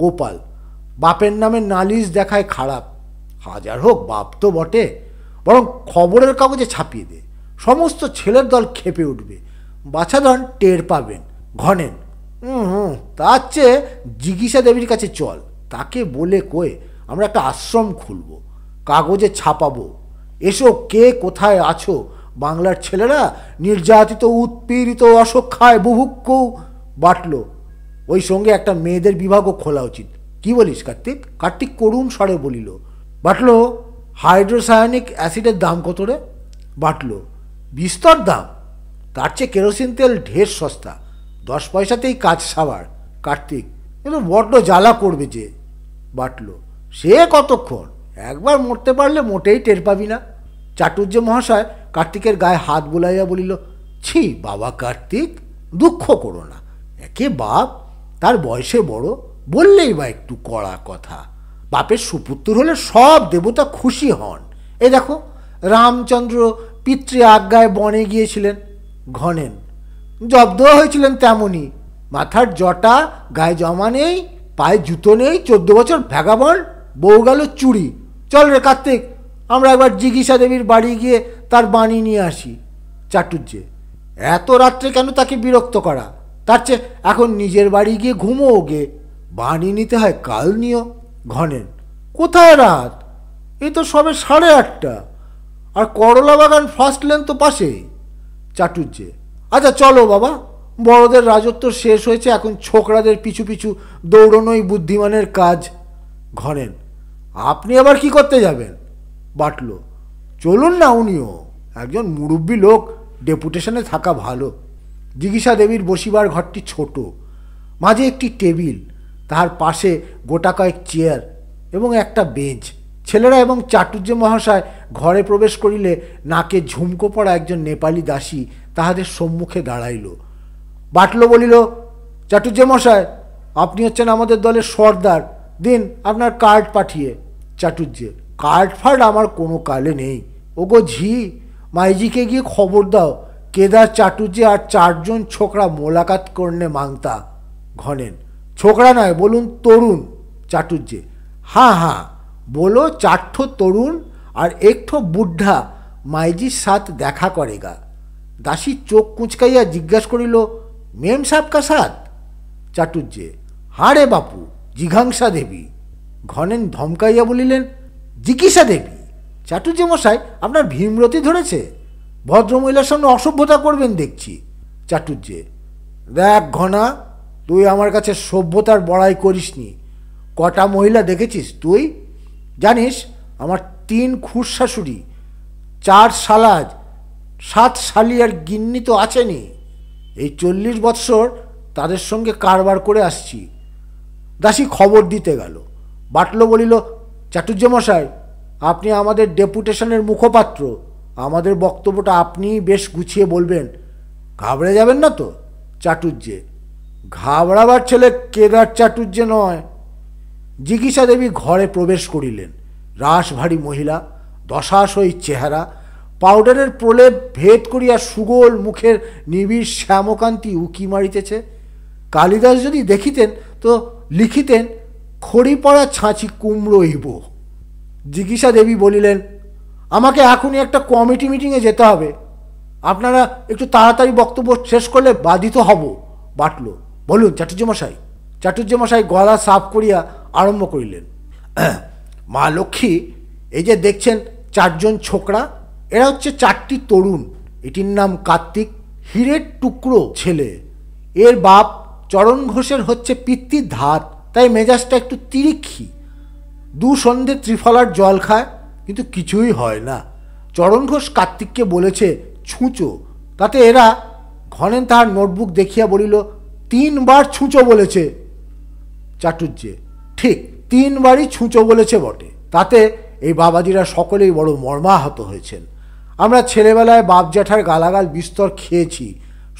গোপাল, বাপের নামে নালিশ দেখায় খারাপ। হাজার হোক বাপ তো বটে, বরং খবরের কাগজে ছাপিয়ে দে, সমস্ত ছেলের দল খেপে উঠবে, বাছাধন টের পাবেন। ঘনেন, তার চেয়ে জিজ্ঞাসা দেবীর কাছে চল, তাকে বলে কয়ে আমরা একটা আশ্রম খুলব, কাগজে ছাপাবো। এসো, কে কোথায় আছো, বাংলার ছেলেরা নির্যাতিত, উৎপীড়িত, অসখ্যায় বুভুক্ষ বাটল, ওই সঙ্গে একটা মেয়েদের বিভাগও খোলা উচিত। কি বলিস কার্তিক? কার্তিক করুণ স্বরে বলিল, বাটলো, হাইড্রোসায়ানিক অ্যাসিডের দাম কত রে? বাটলো, বিস্তর দাম, তার চেয়ে কেরোসিন তেল ঢের সস্তা, 10 পয়সাতেই কাজ সাবার। কার্তিক, কিন্তু বড্ড জ্বালা করবে যে। বাটলো, সে কতক্ষণ, একবার মরতে পারলে মোটেই টের পাবি না। চাটুর্য মহাশয় কার্তিকের গায়ে হাত বুলাইয়া বলিল, ছি বাবা কার্তিক, দুঃখ করো না, একে বাপ, তার বয়সে বড়, বললেই বা একটু কড়া কথা। বাপের সুপুত্র হলে সব দেবতা খুশি হন। এ দেখো, রামচন্দ্র পিতৃ আজ্ঞায় বনে গিয়েছিলেন। ঘনেন, জব্দ হয়েছিলেন তেমনই, মাথার জটা, গায়ে জমা নেই, পায়ে জুতো নেই, 14 বছর ভ্যাগাবন, বউ গেল চুরি। চল রে কার্তিক, আমরা একবার জিজ্ঞাসা দেবীর বাড়ি গিয়ে তার বাণী নিয়ে আসি। চাটুর্যে, এত রাত্রে কেন তাকে বিরক্ত করা, তার চেয়ে এখন নিজের বাড়ি গিয়ে ঘুমো গে, বাণী নিতে হয় কাল নিও। ঘনেন, কোথায় রাত, এই তো সবে 8:30, আর করলা বাগান ফার্স্ট লেন তো পাশেই। চাটুর্যে, আচ্ছা চলো বাবা, বড়দের রাজত্ব শেষ হয়েছে, এখন ছোকরাদের পিছু পিছু দৌড়নোই বুদ্ধিমানের কাজ। ঘনেন, আপনি আবার কি করতে যাবেন? বাটলো, চলুন না, উনিও একজন মুরব্বী লোক, ডেপুটেশনে থাকা ভালো। জিজ্ঞাসা দেবীর বসিবার ঘরটি ছোট, মাঝে একটি টেবিল, তার পাশে গোটা কয়েক চেয়ার এবং একটা বেঞ্চ। ছেলেরা এবং চাটুর্য মহাশয় ঘরে প্রবেশ করিলে নাকে ঝুমকো পড়া একজন নেপালি দাসী তাহাদের সম্মুখে দাঁড়াইল। বাটলো বলিল, চাটুর্য মশাই, আপনি হচ্ছেন আমাদের দলের সর্দার, দিন আপনার কার্ড পাঠিয়ে। চাটুর্যে, কার্ড ফার্ড আমার কোনো কালে নেই। ওগো ঝি, মাইজিকে গিয়ে খবর দাও, কেদার চাটুর্যে আর 4 জন ছোকরা মোলাকাত করনে মাংতা। ঘনেন, ছোকরা নয়, বলুন তরুণ। চাটুর্যে, हाँ हाँ बोलो, 4 ठो तरुण और 1 ठो बुढ़ा माईजिर साथ देखा करेगा। दासी चोख कुचकाइया जिज्ञासा करिल, मेम साहब का साथ? चाटुर्যে, हाँ रे बापू, जिघांसा देवी। घनेन धमकाइया बलिलेन, जिज्ञासा देवी? चाटुর্য मशाई, आपनार भीमरती धरेছে, भद्रमहिलार सामने असभ्यता करबेन देखছি। चाटुর্যে, देख घना, তুই আমার কাছে সভ্যতার বড়াই করিসনি। কটা মহিলা দেখেছিস তুই? জানিস আমার 3 খুড়শাশুড়ি, 4 শালাজ, 7 শালি আর গিন্নি তো আছেনি। এই 40 বৎসর তাদের সঙ্গে কারবার করে আসছি। দাসী খবর দিতে গেল। বাটলো বলিল, চাটুর্য মশাই, আপনি আমাদের ডেপুটেশনের মুখপাত্র, আমাদের বক্তব্যটা আপনি বেশ গুছিয়ে বলবেন, ঘাবড়ে যাবেন না তো? চাটুর্যে, ঘাবড়াবার ছেলে কেদার চাটুর্যে নয়। জিজ্ঞাসা দেবী ঘরে প্রবেশ করিলেন। রাশভারী মহিলা, দশাশয়ী চেহারা, পাউডারের প্রলেপ ভেদ করিয়া সুগোল মুখের নিবিড় শ্যামকান্তি উকি মারিতেছে। কালিদাস যদি দেখিতেন তো লিখিতেন, খড়ি পড়া ছাঁচি কুমড়ো ইব। জিজ্ঞাসা দেবী বলিলেন, আমাকে এখনই একটা কমিটি মিটিংয়ে যেতে হবে, আপনারা একটু তাড়াতাড়ি বক্তব্য শেষ করলে বাধিত হব। বাটল, বলুন চাটুর্যমশাই। চাটুর্যমশাই গলা সাফ করিয়া আরম্ভ করিলেন, মা লক্ষ্মী, এই যে দেখছেন 4 জন ছোকরা, এরা হচ্ছে 4টি তরুণ। এটির নাম কার্তিক, হীরের টুকরো ছেলে। এর বাপ চরণ ঘোষের হচ্ছে পিতৃর ধাত, তাই মেজাজটা একটু তিরিক্ষি। 2 সন্ধে ত্রিফলার জল খায়, কিন্তু কিছুই হয় না। চরণ ঘোষ কার্তিককে বলেছে ছুঁচো, তাতে এরা ঘনেন তাহার নোটবুক দেখিয়া বলিল, 3 বার ছুঁচো বলেছে। চাটুর্যে, ঠিক 3 বারই ছুঁচো বলেছে বটে। তাতে এই বাবাজিরা সকলেই বড় মর্মাহত হয়েছেন। আমরা ছেলেবেলায় বাপ জ্যাঠার গালাগাল বিস্তর খেয়েছি,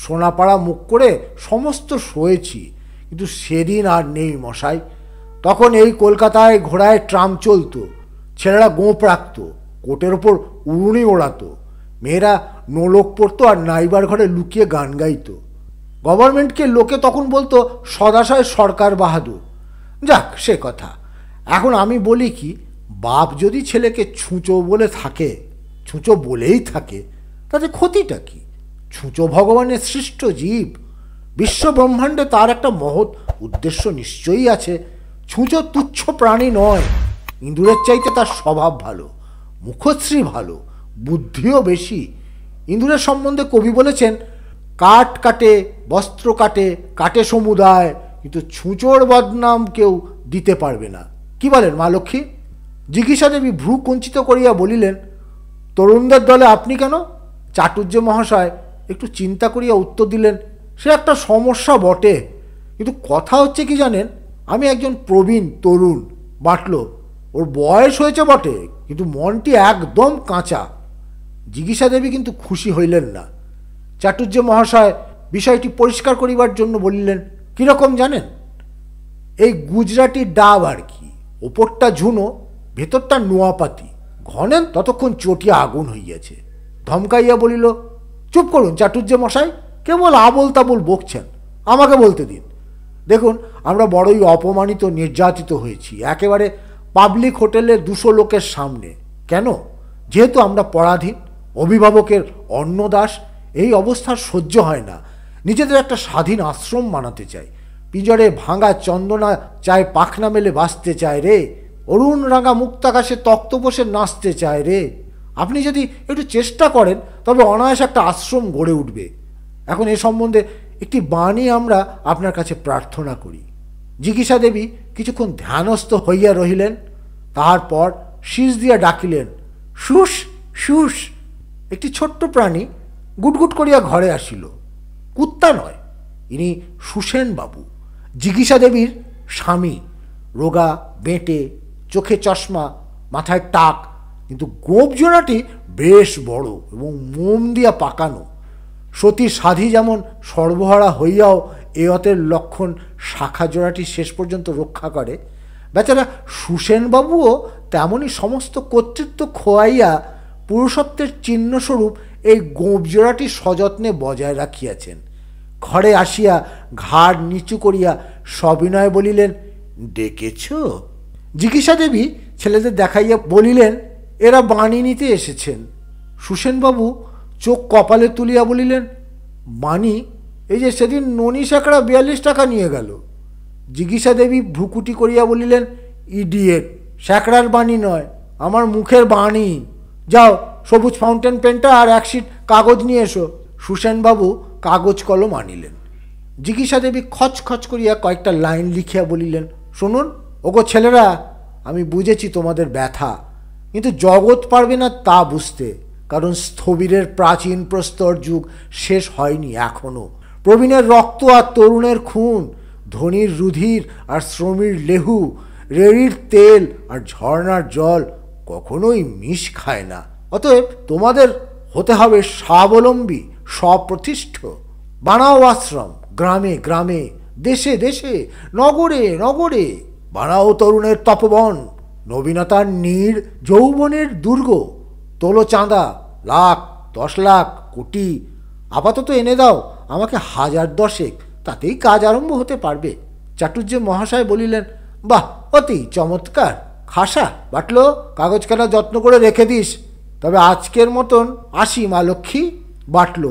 সোনাপাড়া মুখ করে সমস্ত সয়েছি, কিন্তু সেদিন আর নেই মশাই। তখন এই কলকাতায় ঘোড়ায় ট্রাম চলতো, ছেলেরা গোঁপ রাখত, কোটের ওপর উড়ুনি ওড়াতো, মেয়েরা নোলক পড়তো আর নাইবার ঘরে লুকিয়ে গান গাইতো। গভর্নমেন্টকে লোকে তখন বলতো সদাশয় সরকার বাহাদুর। যাক, সে কথা। এখন আমি বলি কি, বাপ যদি ছেলেকে ছুঁচো বলে থাকে, ছুঁচো বলেই থাকে, তাতে ক্ষতিটা কি? ছুঁচো ভগবানের সৃষ্ট জীব, বিশ্ব ব্রহ্মাণ্ডে তার একটা মহৎ উদ্দেশ্য নিশ্চয়ই আছে। ছুঁচো তুচ্ছ প্রাণী নয়। ইঁদুরের চাইতে তার স্বভাব ভালো, মুখশ্রী ভালো, বুদ্ধিও বেশি। ইঁদুরের সম্বন্ধে কবি বলেছেন, কাঠ কাটে, বস্ত্র কাটে, কাটে সমুদায়, কিন্তু ছুঁচোর বদনাম কেউ দিতে পারবে না। কি বলেন মা লক্ষ্মী? জিজ্ঞাসা দেবী ভ্রু কুঞ্চিত করিয়া বলিলেন, তরুণদের দলে আপনি কেন? চাটুর্য মহাশয় একটু চিন্তা করিয়া উত্তর দিলেন, সে একটা সমস্যা বটে, কিন্তু কথা হচ্ছে কি জানেন, আমি একজন প্রবীণ তরুণ। বাটল, ওর বয়স হয়েছে বটে, কিন্তু মনটি একদম কাঁচা। জিজ্ঞাসা দেবী কিন্তু খুশি হইলেন না। চাটুর্য মহাশয় বিষয়টি পরিষ্কার করিবার জন্য বলিলেন, কীরকম জানেন? এই গুজরাটি ডাব আর কি, ওপরটা ঝুনো, ভেতরটা নোয়াপাতি। ঘনেন ততক্ষণ চটিয়া আগুন হইয়াছে। ধমকাইয়া বলিল, চুপ করুন চাটুর্য মশাই, কেবল আবোল তাবোল বকছেন, আমাকে বলতে দিন। দেখুন, আমরা বড়ই অপমানিত, নির্যাতিত হয়েছি, একেবারে পাবলিক হোটেলে 200 লোকের সামনে। কেন? যেহেতু আমরা পরাধীন, অভিভাবকের অন্নদাস। এই অবস্থা সহ্য হয় না। নিজেদের একটা স্বাধীন আশ্রম বানাতে চাই। পিঁজরে ভাঙা চন্দনা চায় পাখনা মেলে বাঁচতে চায় রে। অরুণ রাঙা মুক্তাকাশে তক্তপোষে নাচতে চায় রে। আপনি যদি একটু চেষ্টা করেন, তবে অনায়াসে একটা আশ্রম গড়ে উঠবে। এখন এ সম্বন্ধে একটি বাণী আমরা আপনার কাছে প্রার্থনা করি। জিজ্ঞাসা দেবী কিছুক্ষণ ধ্যানস্থ হইয়া রহিলেন, তারপর শীষ দিয়া ডাকিলেন, শুস শুস। একটি ছোট্ট প্রাণী গুটগুট করিয়া ঘরে আসিল। কুত্তা নয়, ইনি সুসেন বাবু, জিজ্ঞাসা দেবীর স্বামী। রোগা, বেঁটে, চোখে চশমা, মাথায় টাক, কিন্তু গোপ জোড়াটি বেশ বড় এবং মোম দিয়া পাকানো। সতী সাধি যেমন সর্বহারা হইয়াও এয়তের লক্ষণ শাখা জোড়াটি শেষ পর্যন্ত রক্ষা করে, বেচারা সুসেনবাবুও তেমনই সমস্ত কর্তৃত্ব খোয়াইয়া পুরুষত্বের চিহ্নস্বরূপ এই গোপ জোড়াটি সযত্নে বজায় রাখিয়াছেন। ঘরে আসিয়া ঘাড় নিচু করিয়া সবিনয় বলিলেন, ডেকেছ? জিজ্ঞাসা দেবী ছেলেদের দেখাইয়া বলিলেন, এরা বাণী নিতে এসেছেন। সুসেনবাবু চোখ কপালে তুলিয়া বলিলেন, বাণী? এই যে সেদিন ননি স্যাকড়া 42 টাকা নিয়ে গেল। জিজ্ঞাসা দেবী ভ্রুকুটি করিয়া বলিলেন, ইডিয়েট, স্যাকড়ার বাণী নয়, আমার মুখের বাণী। যাও, সবুজ ফাউন্টেন পেনটা আর 1 শিট কাগজ নিয়ে এসো। সুসেনবাবু কাগজ কলম আনিলেন। জিজ্ঞাসা দেবী খচখচ করিয়া কয়েকটা লাইন লিখিয়া বলিলেন, শুনুন ওগো ছেলেরা, আমি বুঝেছি তোমাদের ব্যথা, কিন্তু জগৎ পারবে না তা বুঝতে, কারণ স্থবিরের প্রাচীন প্রস্তর যুগ শেষ হয়নি এখনও। প্রবীণের রক্ত আর তরুণের খুন, ধনীর রুধির আর শ্রমীর লেহু, রেড়ির তেল আর ঝর্ণার জল কখনোই মিশ খায় না। অতএব তোমাদের হতে হবে স্বাবলম্বী, স্বপ্রতিষ্ঠ। বানাও আশ্রম গ্রামে গ্রামে, দেশে দেশে, নগরে নগরে। বানাও তরুণের তপবন, নবীনতার নীড়, যৌবনের দুর্গ। তোলো চাঁদা, লাখ, 10 লাখ, কোটি। আপাতত এনে দাও আমাকে 1000-10, তাতেই কাজ আরম্ভ হতে পারবে। চাটুর্য মহাশয় বলিলেন, বাহ, অতি চমৎকার, খাসা। বাটলো, কাগজখানা যত্ন করে রেখে দিস, তবে আজকের মতন আসি মা লক্ষ্মী। বাটল,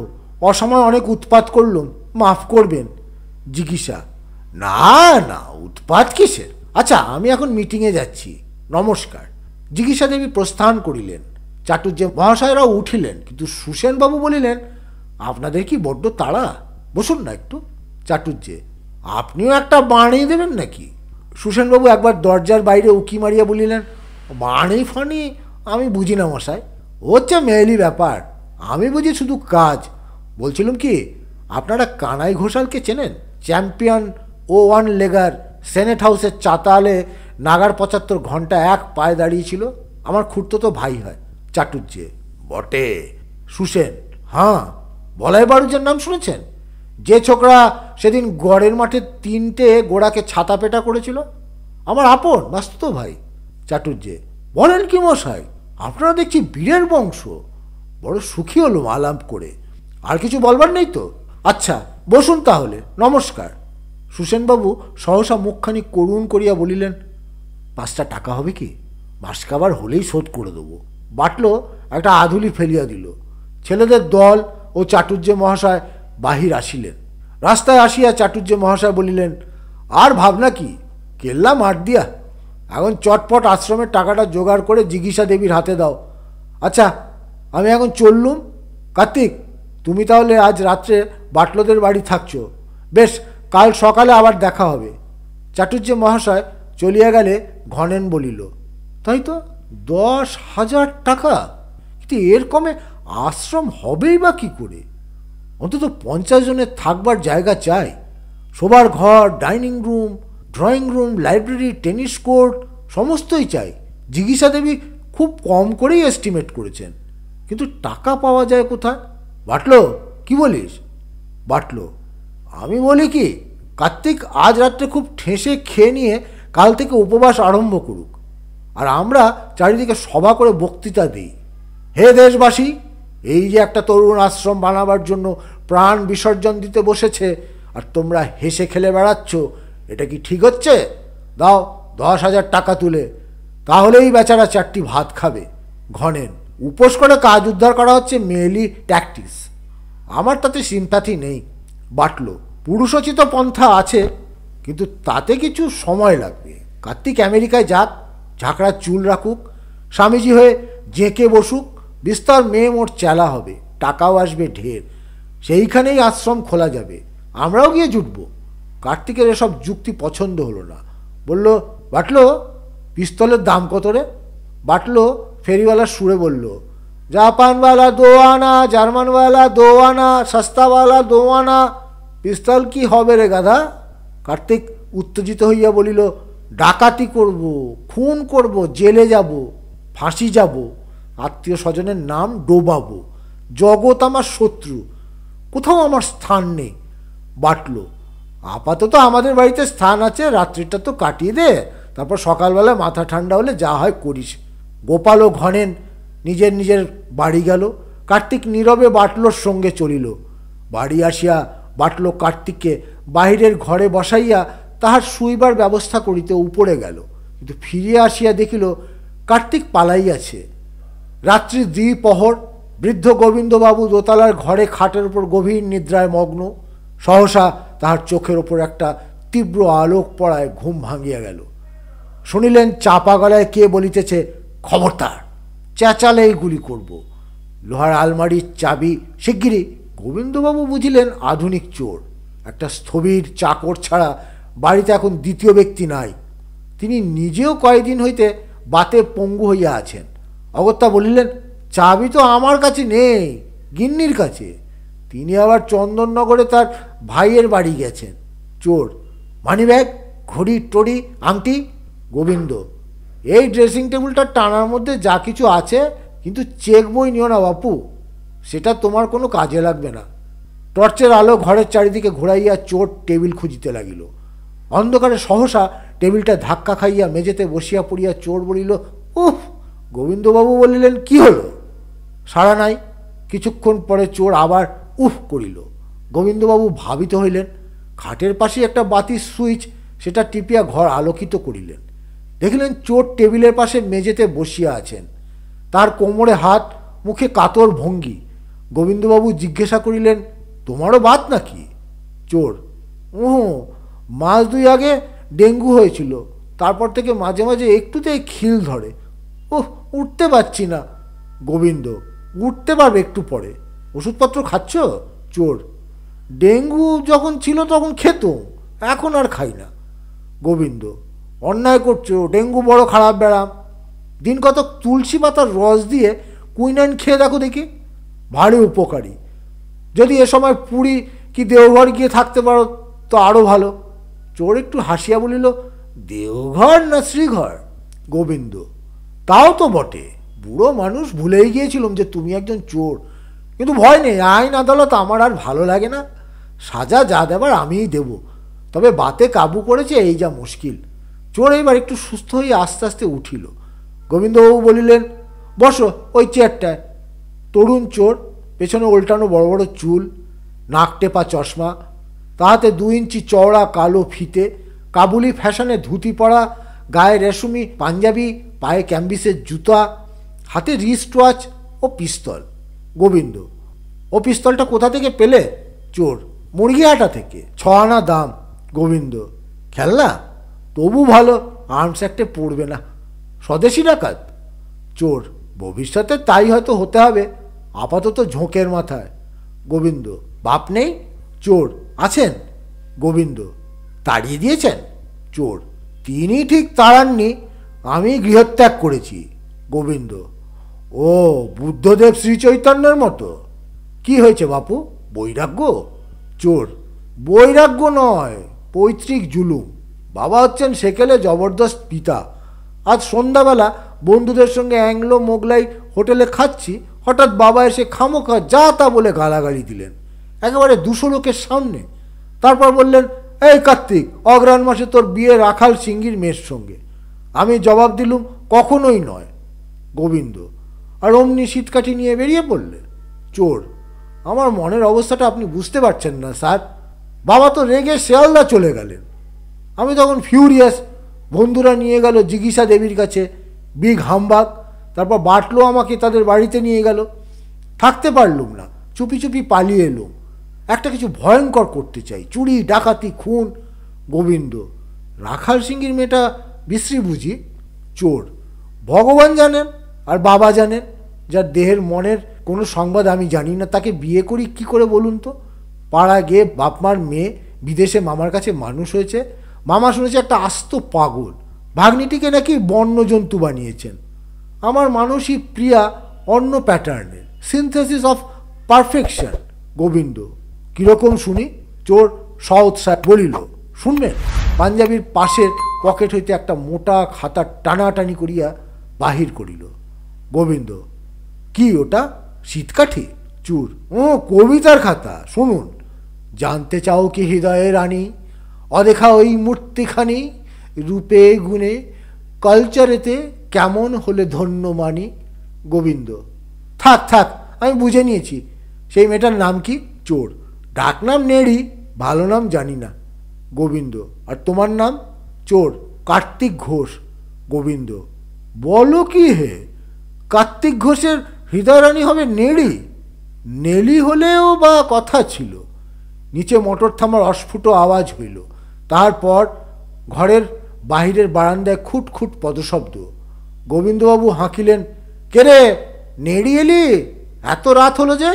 অসময় অনেক উৎপাত করলুম, মাফ করবেন। জিজ্ঞাসা, না না, উৎপাত কিসের? আচ্ছা, আমি এখন মিটিংয়ে যাচ্ছি, নমস্কার। জিজ্ঞাসা দেবী প্রস্থান করিলেন। চাটুর্যে মহাশয়রাও উঠিলেন, কিন্তু সুসেনবাবু বলিলেন, আপনাদের কি বড্ড তাড়া, বসুন না একটু। চাটুর্যে, আপনিও একটা বানিয়ে দেবেন নাকি? সুসেনবাবু একবার দরজার বাইরে উকি মারিয়া বলিলেন, বাণী ফানি আমি বুঝি না মশাই, হচ্ছে মেয়েলি ব্যাপার, আমি বুঝি শুধু কাজ। বলছিলাম কি, আপনারা কানাই ঘোষালকে চেনেন? চ্যাম্পিয়ন ও1 লেগার, সেনেট হাউসের চাতালে নাগার 75 ঘন্টা এক পায়ে দাঁড়িয়েছিল, আমার খুড়তো ভাই হয়। চাটুর্যে, বটে। সুসেন, হ্যাঁ। বলাই বাড়ুজের নাম শুনেছেন? যে ছোকরা সেদিন গড়ের মাঠে 3টে গোড়াকে ছাতা পেটা করেছিল, আমার আপন বাস্তু ভাই। চাটুর্যে, বলেন কি মশাই, আপনারা দেখছি বীরের বংশ, বড় সুখী হলো আলাপ করে। আর কিছু বলবার নেই তো? আচ্ছা, বসুন তাহলে, নমস্কার। সুসেনবাবু সহসা মুখখানি করুণ করিয়া বলিলেন, 5টা টাকা হবে কি? মাস কাবার হলেই শোধ করে দেবো। বাটল একটা আধুলি ফেলিয়া দিল। ছেলেদের দল ও চাটুর্যে মহাশয় বাহির আসিলেন। রাস্তায় আসিয়া চাটুর্যে মহাশয় বলিলেন, আর ভাবনা কি, কেল্লা মার দিয়া, এখন চটপট আশ্রমের টাকাটা জোগাড় করে জিজ্ঞাসা দেবীর হাতে দাও। আচ্ছা, আমি এখন চললুম। কার্তিক, তুমি তাহলে আজ রাত্রে বাটলদের বাড়ি থাকছো, বেশ, কাল সকালে আবার দেখা হবে। চাটুর্যে মহাশয় চলিয়া গেলে ঘনেন বলিল, তাই তো, 10,000 টাকা, কিন্তু এর কমে আশ্রম হবেই বা কী করে? অন্তত 50 জনের থাকবার জায়গা চাই, শোবার ঘর, dining room, drawing room, library, tennis court, সমস্তই চাই। জিজ্ঞাসা দেবী খুব কম করেই এস্টিমেট করেছেন, কিন্তু টাকা পাওয়া যায় কোথায়? বাটল, কি বলিস? বাটল, আমি বলি কি, কার্তিক আজ রাত্রে খুব ঠেসে খেয়ে নিয়ে কাল থেকে উপবাস আরম্ভ করুক, আর আমরা চারিদিকে সভা করে বক্তৃতা দিই, হে দেশবাসী, এই যে একটা তরুণ আশ্রম বানাবার জন্য প্রাণ বিসর্জন দিতে বসেছে, আর তোমরা হেসে খেলে বেড়াচ্ছ, এটা কি ঠিক হচ্ছে? দাও 10,000 টাকা তুলে, তাহলেই বেচারা 4টি ভাত খাবে। ঘনেন, উপোস করে কাজ উদ্ধার করা হচ্ছে মেয়েলি ট্যাকটিস, আমার তাতে সিম্প্যাথি নেই। বাটল, পুরুষোচিত পন্থা আছে, কিন্তু তাতে কিছু সময় লাগবে। কার্তিক আমেরিকায় যাক, ঝাঁকড়ার চুল রাখুক, স্বামীজি হয়ে জেঁকে বসুক, বিস্তর মেয়ে মোট চেলা হবে, টাকাও আসবে ঢের, সেইখানেই আশ্রম খোলা যাবে, আমরাও গিয়ে জুটব। কার্তিকের এসব যুক্তি পছন্দ হলো না, বলল, বাটল, পিস্তলের দাম কত রে? বাটল ফেরিওয়ালার সুরে বলল, জাপানওয়ালা 2 আনা, জার্মানওয়ালা 2 আনা, সস্তাওয়ালা 2 আনা। পিস্তল কি হবে রে গাধা? কার্তিক উত্তেজিত হইয়া বলিল, ডাকাতি করব, খুন করব, জেলে যাব, ফাঁসি যাব, আত্মীয় স্বজনের নাম ডোবাবো, জগৎ আমার শত্রু, কোথাও আমার স্থান নেই। বাটল, আপাতত আমাদের বাড়িতে স্থান আছে, রাত্রিটা তো কাটিয়ে দে, তারপর সকালবেলা মাথা ঠান্ডা হলে যা হয় করিস। গোপাল ও ঘনেন নিজের নিজের বাড়ি গেল। কার্তিক নীরবে বাটলোর সঙ্গে চলিল। বাড়ি আসিয়া বাটল কার্তিককে বাহিরের ঘরে বসাইয়া তাহার শুইবার ব্যবস্থা করিতে উপরে গেল, কিন্তু ফিরিয়া আসিয়া দেখিল কার্তিক পালাইয়াছে। রাত্রি দ্বিপ্রহর। বৃদ্ধ গোবিন্দবাবু দোতলার ঘরে খাটের উপর গভীর নিদ্রায় মগ্ন। সহসা তাহার চোখের ওপর একটা তীব্র আলোক পড়ায় ঘুম ভাঙিয়া গেল। শুনিলেন চাপা গলায় কে বলিতেছে, খবরদার, চেঁচালেই গুলি করব। লোহার আলমারির চাবি শিগগিরই। গোবিন্দবাবু বুঝিলেন আধুনিক চোর, একটা স্থবির চাকর ছাড়া বাড়িতে এখন দ্বিতীয় ব্যক্তি নাই। তিনি নিজেও কয়েকদিন হইতে বাতে পঙ্গু হইয়া আছেন। অগত্যা বলিলেন, চাবি তো আমার কাছে নেই, গিন্নির কাছে। তিনি আবার চন্দননগরে তার ভাইয়ের বাড়ি গেছেন। চোর, মানিব্যাগ, ঘড়ি টড়ি, আংটি। গোবিন্দ, এই ড্রেসিং টেবিলটা টানার মধ্যে যা কিছু আছে, কিন্তু চেক বই নিও না বাপু, সেটা তোমার কোনো কাজে লাগবে না। টর্চের আলো ঘরের চারিদিকে ঘোরাইয়া চোর টেবিল খুঁজিতে লাগিল। অন্ধকারে সহসা টেবিলটা ধাক্কা খাইয়া মেঝেতে বসিয়া পড়িয়া চোর বলিল, উফ! গোবিন্দবাবু বলিলেন, কি হলো? সাড়া নাই। কিছুক্ষণ পরে চোর আবার উফ করিল। গোবিন্দবাবু ভাবিত হইলেন। খাটের পাশে একটা বাতির সুইচ, সেটা টিপিয়া ঘর আলোকিত করিলেন। দেখিলেন চোর টেবিলের পাশে মেঝেতে বসিয়া আছেন। তার কোমরে হাত, মুখে কাতর ভঙ্গি। গোবিন্দবাবু জিজ্ঞাসা করিলেন, তোমারও বাত নাকি? চোর, মাস 2 আগে ডেঙ্গু হয়েছিল, তারপর থেকে মাঝে মাঝে একটুতেই খিল ধরে। উঠতে পারছি না। গোবিন্দ, উঠতে পারবে একটু পরে। ওষুধপত্র খাচ্ছ? চোর, ডেঙ্গু যখন ছিল তখন খেতুম, এখন আর খাই না। গোবিন্দ, অন্যায় করছো, ডেঙ্গু বড় খারাপ ব্যারাম। দিন কত তুলসী পাতার রস দিয়ে কুইনাইন খেয়ে দেখো দেখি, ভারী উপকারী। যদি এ সময় পুরী কি দেওঘর গিয়ে থাকতে পারো তো আরও ভালো। চোর একটু হাসিয়া বলিল, দেওঘর না শ্রীঘর? গোবিন্দ, তাও তো বটে। বুড়ো মানুষ, ভুলেই গিয়েছিলাম যে তুমি একজন চোর। কিন্তু ভয় নেই, আইন আদালত আমার আর ভালো লাগে না। সাজা যা দেবার আমিই দেব। তবে বাতে কাবু করেছে, এই যা মুশকিল। চোর এইবার একটু সুস্থ হয়ে আস্তে আস্তে উঠিল। গোবিন্দবাবু বলিলেন, বসো ওই চেয়ারটায়। তরুণ চোর, পেছনে উল্টানো বড় বড় চুল, নাক টেপা চশমা, তাহাতে 2 ইঞ্চি চওড়া কালো ফিতে, কাবুলি ফ্যাশনে ধুতি পরা, গায়ে রেশমি পাঞ্জাবি, পায়ে ক্যাম্বিসের জুতা, হাতে রিস্ট ওয়াচ ও পিস্তল। গোবিন্দ, ও পিস্তলটা কোথা থেকে পেলে? চোর, মুরগিহাটা থেকে, 6 আনা দাম। গোবিন্দ, খেলনা? তবু ভালো, আর্মস অ্যাক্টে পড়বে না। স্বদেশি ডাকাত? চোর, ভবিষ্যতে তাই হয়তো হতে হবে, আপাতত ঝোঁকের মাথায়। গোবিন্দ, বাপ নেই? চোর, আছেন। গোবিন্দ, তাড়িয়ে দিয়েছেন? চোর, তিনি ঠিক তাড়াননি, আমি গৃহত্যাগ করেছি। গোবিন্দ, ও বুদ্ধদেব শ্রীচৈতন্যের মতো? কি হয়েছে বাপু, বৈরাগ্য? চোর, বৈরাগ্য নয়, পৈতৃক জুলুম। বাবা হচ্ছেন সেকেলে জবরদস্ত পিতা। আজ সন্ধ্যাবেলা বন্ধুদের সঙ্গে অ্যাংলো মোগলাই হোটেলে খাচ্ছি, হঠাৎ বাবা এসে খামোখা যা তা বলে গালাগালি দিলেন, একেবারে 200 লোকের সামনে। তারপর বললেন, এই কার্তিক, অগ্রহায়ণ মাসে তোর বিয়ে রাখাল সিংহির মেয়ের সঙ্গে। আমি জবাব দিলুম, কখনোই নয়। গোবিন্দ, আর অমনি শীতকাঠি নিয়ে বেরিয়ে পড়লে? চোর, আমার মনের অবস্থাটা আপনি বুঝতে পারছেন না স্যার। বাবা তো রেগে শেয়ালদা চলে গেলেন। আমি তখন ফিউরিয়াস। বন্ধুরা নিয়ে গেল জিগিসা দেবীর কাছে, বিগ হামবাগ। তারপর বাটলো আমাকে তাদের বাড়িতে নিয়ে গেল। থাকতে পারলুম না, চুপি চুপি পালিয়ে এলুম। একটা কিছু ভয়ঙ্কর করতে চাই, চুরি ডাকাতি খুন। গোবিন্দ, রাখাল সিংহির মেয়েটা বিশ্রী বুঝি? চোর, ভগবান জানেন আর বাবা জানেন। যার দেহের মনের কোনো সংবাদ আমি জানি না, তাকে বিয়ে করি কি করে বলুন তো? পাড়া গিয়ে বাপমার মেয়ে, বিদেশে মামার কাছে মানুষ হয়েছে। মামা শুনেছে একটা আস্ত পাগল, ভাগ্নিটিকে নাকি বন্যজন্তু বানিয়েছেন। আমার মানসিক প্রিয়া অন্য প্যাটার্নের, সিনথেসিস অফ পারফেকশন। গোবিন্দ, কীরকম শুনি? চোর সউৎসাহ বলিল, শুনবেন? পাঞ্জাবির পাশের পকেট হইতে একটা মোটা খাতা টানাটানি করিয়া বাহির করিল। গোবিন্দ, কি ওটা? শীতকাঠি? চোর, কবিতার খাতা, শুনুন। জানতে চাও কি হৃদয়ে রানী, অদেখা ওই মূর্তিখানি, রূপে গুণে কালচারেতে কেমন হলে ধন্য মানি। গোবিন্দ, থাক থাক, আমি বুঝে নিয়েছি। সেই মেয়েটার নাম কি? চোর, ডাকনাম নেড়ি, ভালো নাম জানি না। গোবিন্দ, আর তোমার নাম? চোর, কার্তিক ঘোষ। গোবিন্দ, বলো কি হে, কার্তিক ঘোষের হৃদয়রানী হবে নেড়ি? নেলি হলেও বা কথা ছিল। নিচে মোটর থামার অস্ফুট আওয়াজ হইল। তারপর ঘরের বাহিরের বারান্দায় খুটখুট পদশব্দ। গোবিন্দবাবু হাঁকিলেন, কে রে, নেড়ি এলি? এত রাত হলো যে?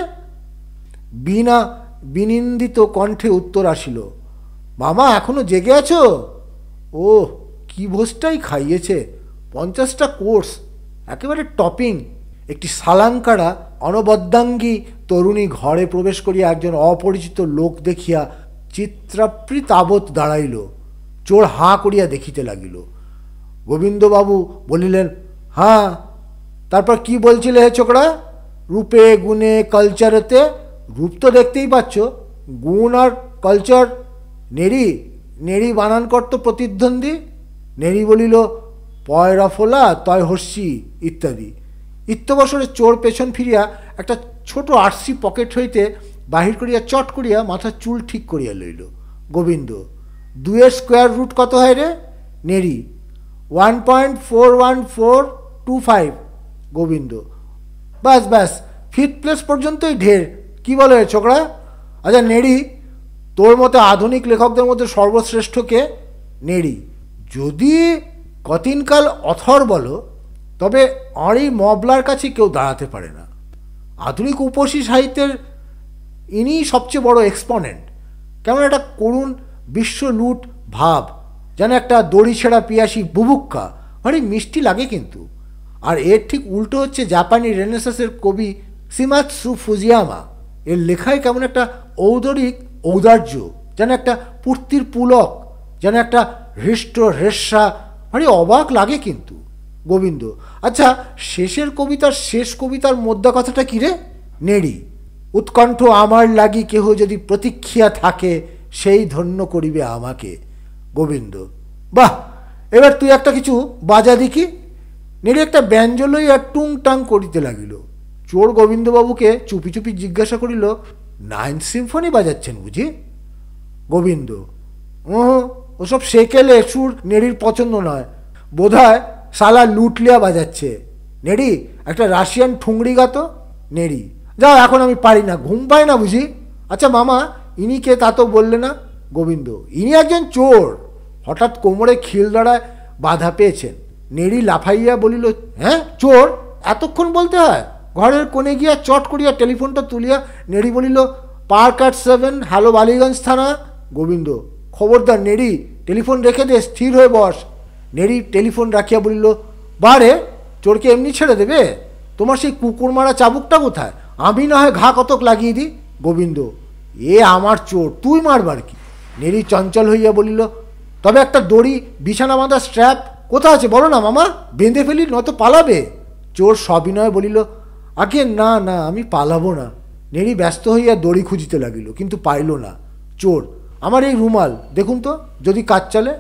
বিনা বিনিন্দিত কণ্ঠে উত্তর আসিল, মামা এখনো জেগে আছো? ও, কি ভোজটাই খাইয়েছে, 50টা কোর্স, একেবারে টপিং। একটি সালাঙ্কারা অনবদ্যাঙ্গী তরুণী ঘরে প্রবেশ করিয়া একজন অপরিচিত লোক দেখিয়া চিত্রাপ্রীতাবৎ দাঁড়াইল। চোর হাঁ করিয়া দেখিতে লাগিল। গোবিন্দবাবু বলিলেন, হ্যাঁ, তারপর কি বলছিলে হে ছোকরা? রূপে গুণে কালচারেতে? রূপ তো দেখতেই পাচ্ছ, গুণ আর কালচার। নেড়ি, নেড়ি বানান করত প্রতিদ্বন্দ্বী। নেড়ি বলিল, পয়রা ফোলা তয় হস্যি ইত্যাদি। ইত্যবসরে চোর পেছন ফিরিয়া একটা ছোট আরসি পকেট হইতে বাহির করিয়া চট করিয়া মাথার চুল ঠিক করিয়া লইল। গোবিন্দ, 2-এর স্কোয়ার রুট কত হয় রে? নেড়ি, 1.41425। গোবিন্দ, ব্যাস ব্যাস, 5th প্লেস পর্যন্তই ঢের, কি বলে ছোকরা? আচ্ছা নেড়ি, তোর মতে আধুনিক লেখকদের মধ্যে সর্বশ্রেষ্ঠ কে? নেড়ি, যদি কতিনকাল অথর বলো, তবে অঁরি মবলার কাছে কেউ দাঁড়াতে পারে না। আধুনিক উপসী সাহিত্যের ইনি সবচেয়ে বড় এক্সপনেন্ট। কেমন একটা করুণ বিশ্বলুট ভাব, যেন একটা দড়ি ছেঁড়া পিয়াসী বুভুক্ষা, ভারী মিষ্টি লাগে কিন্তু। আর এর ঠিক উল্টো হচ্ছে জাপানি রেনেসাসের কবি শিমাৎসু ফুজিয়ামা। এর লেখায় কেমন একটা ঔদরিক ঔদার্য, যেন একটা পূর্তির পুলক, যেন একটা হৃষ্ট হ্রেস্যা, ভারী অবাক লাগে কিন্তু। গোবিন্দ, আচ্ছা শেষের কবিতার শেষ কবিতার মোদ্দা কথাটা কী রে? নেড়ি, উৎকণ্ঠ আমার লাগি কেহ যদি প্রতীক্ষিয়া থাকে, সেই ধন্য করিবে আমাকে। গোবিন্দ, বাহ, এবার তুই একটা কিছু বাজা দেখি। নেড়ি একটা ব্যঞ্জন লইয়া টুং টাং করিতে লাগিল। চোর গোবিন্দবাবুকে চুপি চুপি জিজ্ঞাসা করিল, 9th সিম্ফনি বাজাচ্ছেন বুঝি? গোবিন্দ, ওসব সেকেলে সুর নেড়ির পছন্দ নয়, বোধহয় শালা লুটলিয়া বাজাচ্ছে। নেড়ি, একটা রাশিয়ান ঠুংরি গাতো। নেড়ি, যাও, এখন আমি পারি না, ঘুম পায় না বুঝি। আচ্ছা মামা, ইনি কে তা তো বললে না? গোবিন্দ, ইনি একজন চোর, হঠাৎ কোমরে খিল দাঁড়ায় বাধা পেয়েছেন। নেড়ি লাফাইয়া বলিল, হ্যাঁ চোর? এতক্ষণ বলতে হয়? ঘরের কোণে গিয়া চট করিয়া টেলিফোনটা তুলিয়া নেড়ি বলিল, পার্ক অ্যাট 7, হ্যালো বালিগঞ্জ থানা। গোবিন্দ, খবরদার নেড়ি, টেলিফোন রেখে দে, স্থির হয়ে বস। নেড়ি টেলিফোন রাখিয়া বলিল, বারে, চোরকে এমনি ছেড়ে দেবে? তোমার সেই কুকুর মারা চাবুকটা কোথায়? আমি না হয় ঘা কতক লাগিয়ে দিই। গোবিন্দ, এ আমার চোর, তুই মারবার কি? নেড়ি চঞ্চল হইয়া বলিল, তবে একটা দড়ি, বিছানা বাঁধা স্ট্র্যাপ কোথা আছে বলো না মামা, বেঁধে ফেলি, নয়তো পালাবে। চোর সবিনয়ে বলিল, আগে না না, আমি পালাবো না। নেড়ি ব্যস্ত হইয়া দড়ি খুঁজিতে লাগিল, কিন্তু পাইল না। চোর, আমার এই রুমাল দেখুন তো, যদি কাজ চলে।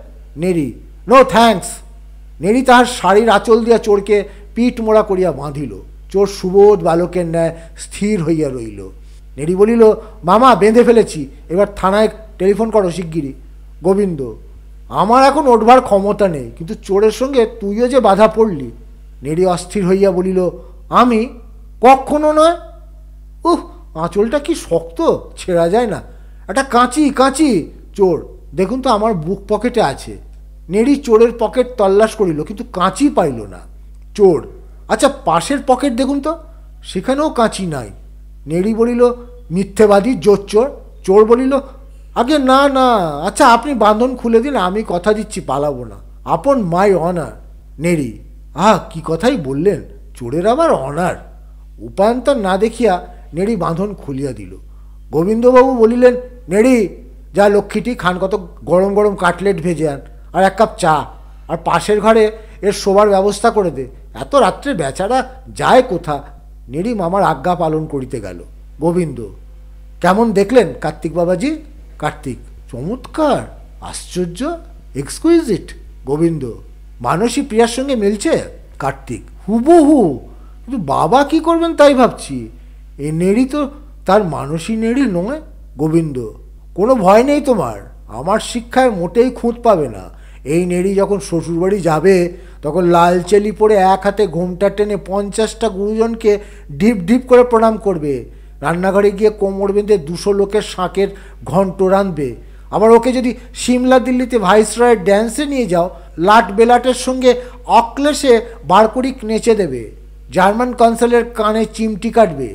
নেড়ি, নো থ্যাঙ্কস। নেড়ি তাহার শাড়ির আঁচল দিয়া চোরকে পিঠ মোড়া করিয়া বাঁধিল। চোর সুবোধ বালকের ন্যায় স্থির হইয়া রইল। নেড়ি বলিল, মামা বেঁধে ফেলেছি, এবার থানায় টেলিফোন করো শিগগিরি। গোবিন্দ, আমার এখন ওঠবার ক্ষমতা নেই, কিন্তু চোরের সঙ্গে তুইও যে বাধা পড়লি। নেড়ি অস্থির হইয়া বলিল, আমি? কখনো নয়। আঁচলটা কি শক্ত, ছেঁড়া যায় না। একটা কাঁচি, কাঁচি। চোর, দেখুন তো আমার বুক পকেটে আছে। নেড়ি চোরের পকেট তল্লাশ করিল, কিন্তু কাঁচি পাইল না। চোর, আচ্ছা পাশের পকেট দেখুন তো, সেখানেও কাঁচি নাই। নেড়ি বলিল, মিথ্যেবাদী জোচ্চোর। চোর বলিল, আগে না না, আচ্ছা আপনি বাঁধন খুলে দিন, আমি কথা দিচ্ছি পালাবো না, আপন মাই অনার। নেড়ি, কি কথাই বললেন, চোরের আবার অনার। উপায়ন্তর না দেখিয়া নেড়ি বাঁধন খুলিয়া দিল। গোবিন্দবাবু বলিলেন, নেড়ি, যা লক্ষ্মীটি, খান কত গরম গরম কাটলেট ভেজে আন, আর 1 কাপ চা, আর পাশের ঘরে এর শোবার ব্যবস্থা করে দে, এত রাত্রে বেচারা যায় কোথা। নেড়ি মামার আজ্ঞা পালন করিতে গেল। গোবিন্দ, কেমন দেখলেন কার্তিক বাবাজি? কার্তিক, চমৎকার, আশ্চর্য, এক্সকুইজিট। গোবিন্দ, মানসী প্রিয়ার সঙ্গে মিলছে। কার্তিক, হুবহু, কিন্তু বাবা কি করবেন তাই ভাবছি। এ নেড়ি তো তার মানসী নেড়ি নয়। গোবিন্দ, কোনো ভয় নেই তোমার, আমার শিক্ষায় মোটেই খুঁত পাবে না। এই নেড়ি যখন শ্বশুরবাড়ি যাবে, তখন লাল চেলি পরে এক হাতে ঘোমটা টেনে 50টা গুরুজনকে ঢিপ ঢিপ করে প্রণাম করবে। রান্নাঘরে গিয়ে কোমর বেঁধে 200 লোকের শাঁকের ঘন্ট রাঁধবে। আবার ওকে যদি সিমলা দিল্লিতে ভাইসরয়ের ড্যান্সে নিয়ে যাও, লাট বেলাটের সঙ্গে অক্লেশে বারকরিক নেচে দেবে। জার্মান কনসালের কানে চিমটি কাটবে।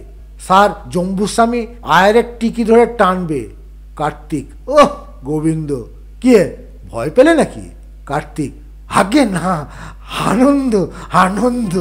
স্যার জম্বুস্বামী আয়ারের টিকি ধরে টানবে। কার্তিক, গোবিন্দ, কি ভয় পেলে নাকি? কার্তিক, আগে না, আনন্দ আনন্দ।